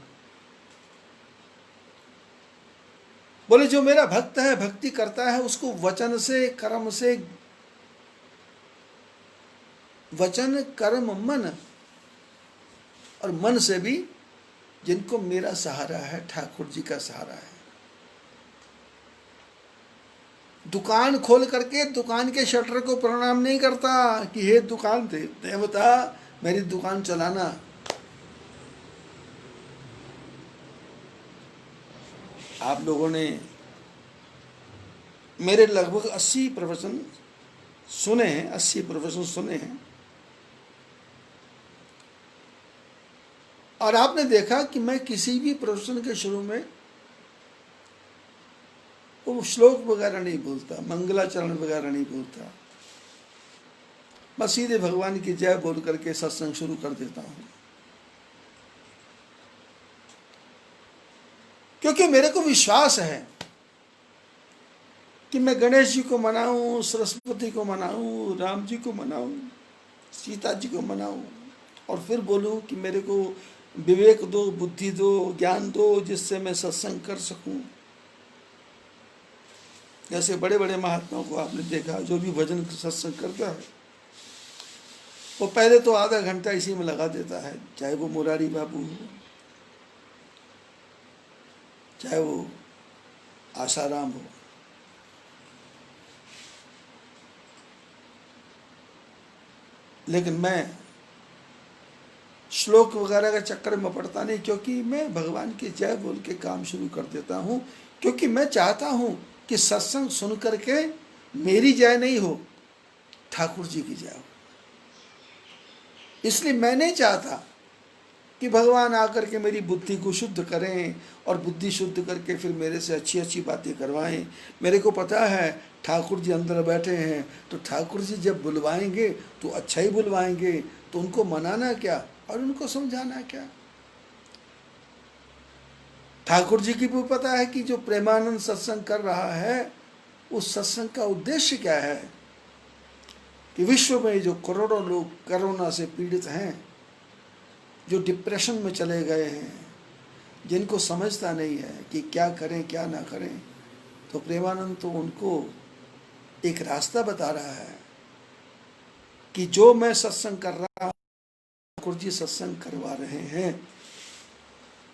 बोले जो मेरा भक्त है, भक्ति करता है, उसको वचन से, कर्म से, वचन कर्म मन और मन से भी, जिनको मेरा सहारा है, ठाकुर जी का सहारा है। दुकान खोल करके दुकान के शटर को प्रणाम नहीं करता कि हे दुकान देवता मेरी दुकान चलाना। आप लोगों ने मेरे लगभग 80 प्रवचन सुने हैं, 80 प्रवचन सुने हैं, और आपने देखा कि मैं किसी भी प्रवचन के शुरू में वो श्लोक वगैरह नहीं बोलता, मंगलाचरण वगैरह नहीं बोलता। मैं सीधे भगवान की जय बोल करके सत्संग शुरू कर देता हूं, क्योंकि मेरे को विश्वास है कि मैं गणेश जी को मनाऊं, सरस्वती को मनाऊं, राम जी को मनाऊं, सीता जी को मनाऊं, और फिर बोलूं कि मेरे को विवेक दो, बुद्धि दो, ज्ञान दो, जिससे मैं सत्संग कर सकूं। जैसे बड़े बड़े महात्माओं को आपने देखा, जो भी भजन सत्संग करता है वो पहले तो आधा घंटा इसी में लगा देता है, चाहे वो मुरारी बाबू हो, चाहे वो आसाराम हो। लेकिन मैं श्लोक वगैरह का चक्कर में पड़ता नहीं, क्योंकि मैं भगवान की जय बोल के काम शुरू कर देता हूं, क्योंकि मैं चाहता हूं कि सत्संग सुन करके मेरी जय नहीं हो, ठाकुर जी की जय हो। इसलिए मैं नहीं चाहता कि भगवान आकर के मेरी बुद्धि को शुद्ध करें और बुद्धि शुद्ध करके फिर मेरे से अच्छी अच्छी बातें करवाएं। मेरे को पता है ठाकुर जी अंदर बैठे हैं, तो ठाकुर जी जब बुलवाएंगे तो अच्छा ही बुलवाएंगे, तो उनको मनाना क्या और उनको समझाना क्या। ठाकुर जी की भी पता है कि जो प्रेमानंद सत्संग कर रहा है, उस सत्संग का उद्देश्य क्या है, कि विश्व में जो करोड़ों लोग कोरोना से पीड़ित हैं, जो डिप्रेशन में चले गए हैं, जिनको समझता नहीं है कि क्या करें क्या ना करें, तो प्रेमानंद तो उनको एक रास्ता बता रहा है कि जो मैं सत्संग कर रहा हूं, ठाकुर जी सत्संग करवा रहे हैं,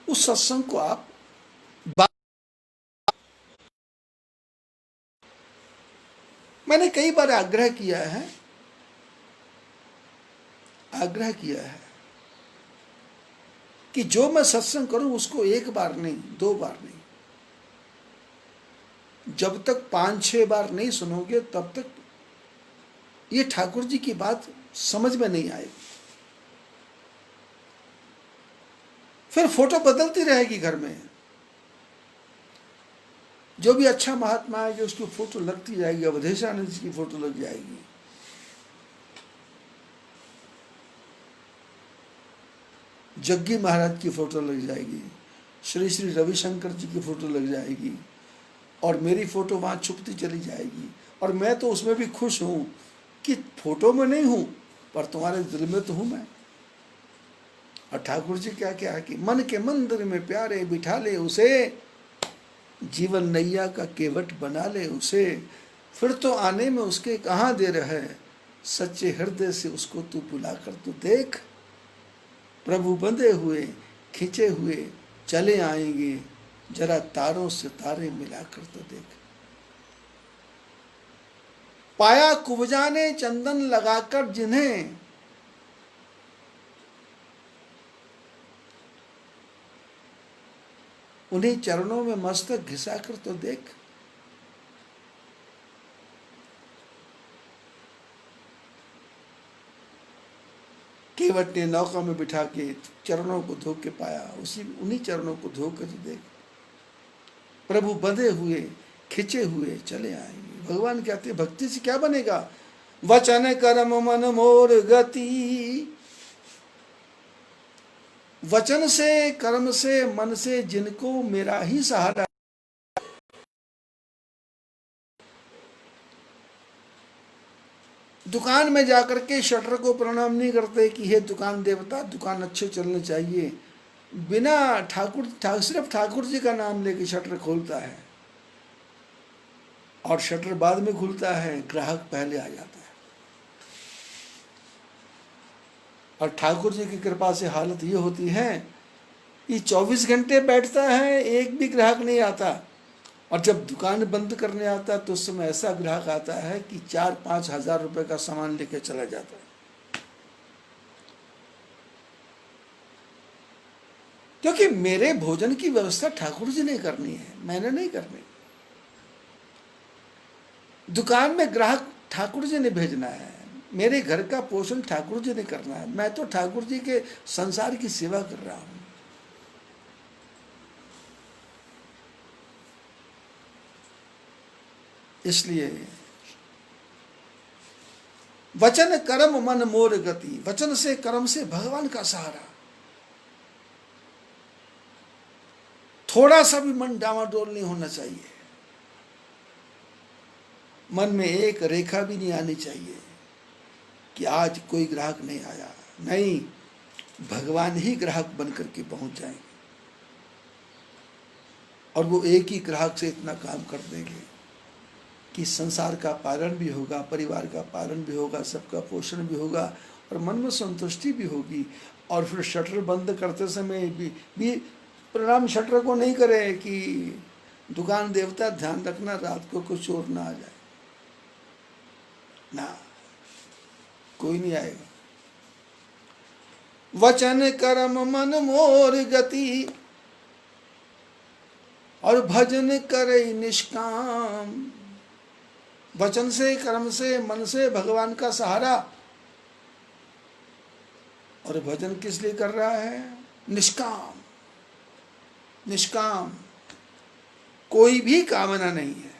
उस सत्संग को आप मैंने कई बार आग्रह किया है कि जो मैं सत्संग करूं उसको एक बार नहीं, 2 बार नहीं, जब तक 5-6 बार नहीं सुनोगे तब तक ये ठाकुर जी की बात समझ में नहीं आएगी। फिर फोटो बदलती रहेगी घर में, जो भी अच्छा महात्मा है, जो उसकी फोटो लगती जाएगी, अवधेशानंद जी की फोटो लग जाएगी, जग्गी महाराज की फोटो लग जाएगी, श्री श्री रविशंकर जी की फोटो लग जाएगी, और मेरी फोटो वहां छुपती चली जाएगी। और मैं तो उसमें भी खुश हूं कि फोटो में नहीं हूं, पर तुम्हारे दिल में तो हूं मैं। और ठाकुर जी क्या क्या है कि मन के मंदिर में प्यारे बिठा ले उसे, जीवन नैया का केवट बना ले उसे, फिर तो आने में उसके कहाँ देर है, सच्चे हृदय से उसको तू बुला कर तो देख, प्रभु बंधे हुए खिंचे हुए चले आएंगे, जरा तारों से तारे मिलाकर तो देख। पाया कुब्जा ने चंदन लगाकर जिन्हें, उन्हीं चरणों में मस्तक घिसा कर तो देख। केवट ने नौका में बिठा के चरणों को धो के पाया, उसी उन्हीं चरणों को धो के तो देख। प्रभु बंधे हुए खिंचे हुए चले आएंगे। भगवान कहते हैं भक्ति से क्या बनेगा? वचन कर्म मन मोर गति। वचन से, कर्म से, मन से जिनको मेरा ही सहारा। दुकान में जाकर के शटर को प्रणाम नहीं करते कि हे दुकान देवता, दुकान अच्छे चलने चाहिए। बिना सिर्फ ठाकुर जी का नाम लेके शटर खोलता है, और शटर बाद में खुलता है, ग्राहक पहले आ जाता है। और ठाकुर जी की कृपा से हालत ये होती है कि 24 घंटे बैठता है, एक भी ग्राहक नहीं आता। और जब दुकान बंद करने आता है तो उस समय ऐसा ग्राहक आता है कि 4-5 हजार रुपए का सामान लेके चला जाता है। क्योंकि मेरे भोजन की व्यवस्था ठाकुर जी ने करनी है, मैंने नहीं करनी। दुकान में ग्राहक ठाकुर जी ने भेजना है, मेरे घर का पोषण ठाकुर जी ने करना है। मैं तो ठाकुर जी के संसार की सेवा कर रहा हूं। इसलिए वचन कर्म मन मोर गति। वचन से, कर्म से भगवान का सहारा। थोड़ा सा भी मन डामाडोल नहीं होना चाहिए, मन में एक रेखा भी नहीं आनी चाहिए कि आज कोई ग्राहक नहीं आया। नहीं, भगवान ही ग्राहक बनकर के पहुंच जाएंगे, और वो एक ही ग्राहक से इतना काम कर देंगे कि संसार का पालन भी होगा, परिवार का पालन भी होगा, सबका पोषण भी होगा, और मन में संतुष्टि भी होगी। और फिर शटर बंद करते समय भी प्रणाम शटर को नहीं करे कि दुकान देवता ध्यान रखना रात को कुछ चोर ना आ जाए। ना, कोई नहीं आएगा। वचन कर्म मन मोर गति, और भजन करे निष्काम। वचन से, कर्म से, मन से भगवान का सहारा। और भजन किस लिए कर रहा है? निष्काम। निष्काम, कोई भी कामना नहीं है।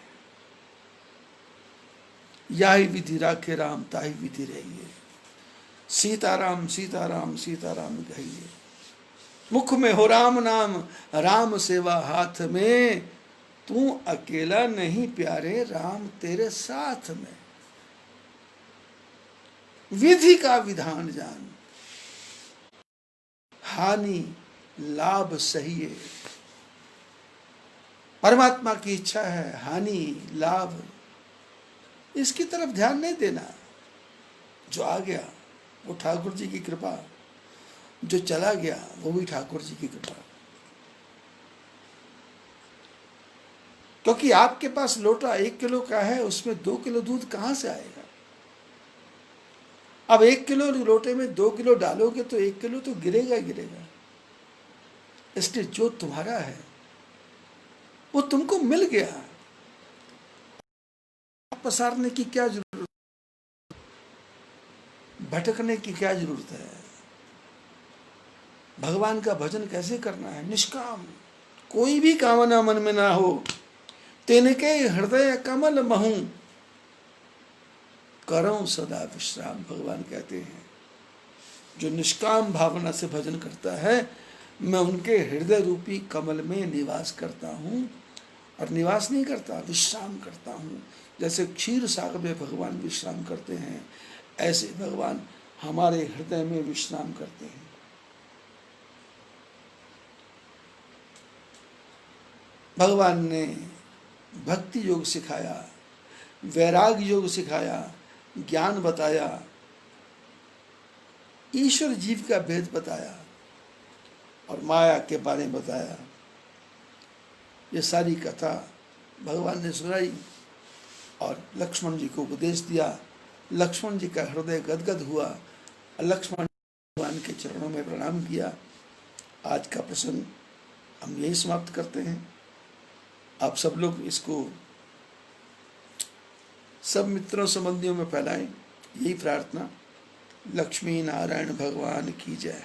याही विधि राखे राम, ताही विधि रहिए। सीताराम सीताराम सीताराम कहिए। मुख में हो राम नाम, राम सेवा हाथ में। तू अकेला नहीं प्यारे, राम तेरे साथ में। विधि का विधान जान, हानि लाभ सही है। परमात्मा की इच्छा है, हानि लाभ इसकी तरफ ध्यान नहीं देना। जो आ गया वो ठाकुर जी की कृपा, जो चला गया वो भी ठाकुर जी की कृपा। क्योंकि आपके पास लोटा 1 किलो का है, उसमें 2 किलो दूध कहां से आएगा? अब 1 किलो लोटे में 2 किलो डालोगे तो 1 किलो तो गिरेगा गिरेगा। इसलिए जो तुम्हारा है वो तुमको मिल गया, पसारने की क्या जरूरत, भटकने की क्या जरूरत है? भगवान का भजन कैसे करना है? निष्काम, कोई भी कामना मन में ना हो। तिनके हृदय कमल महू, करो सदा विश्राम। भगवान कहते हैं जो निष्काम भावना से भजन करता है, मैं उनके हृदय रूपी कमल में निवास करता हूँ। और निवास नहीं करता, विश्राम करता हूँ। जैसे क्षीर सागर में भगवान विश्राम करते हैं, ऐसे भगवान हमारे हृदय में विश्राम करते हैं। भगवान ने भक्ति योग सिखाया, वैराग योग सिखाया, ज्ञान बताया, ईश्वर जीव का भेद बताया, और माया के बारे में बताया। ये सारी कथा भगवान ने सुनाई और लक्ष्मण जी को उपदेश दिया। लक्ष्मण जी का हृदय गदगद हुआ। लक्ष्मण भगवान के चरणों में प्रणाम किया। आज का प्रसंग हम यही समाप्त करते हैं। आप सब लोग इसको सब मित्रों संबंधियों में फैलाएं, यही प्रार्थना। लक्ष्मी नारायण भगवान की जय।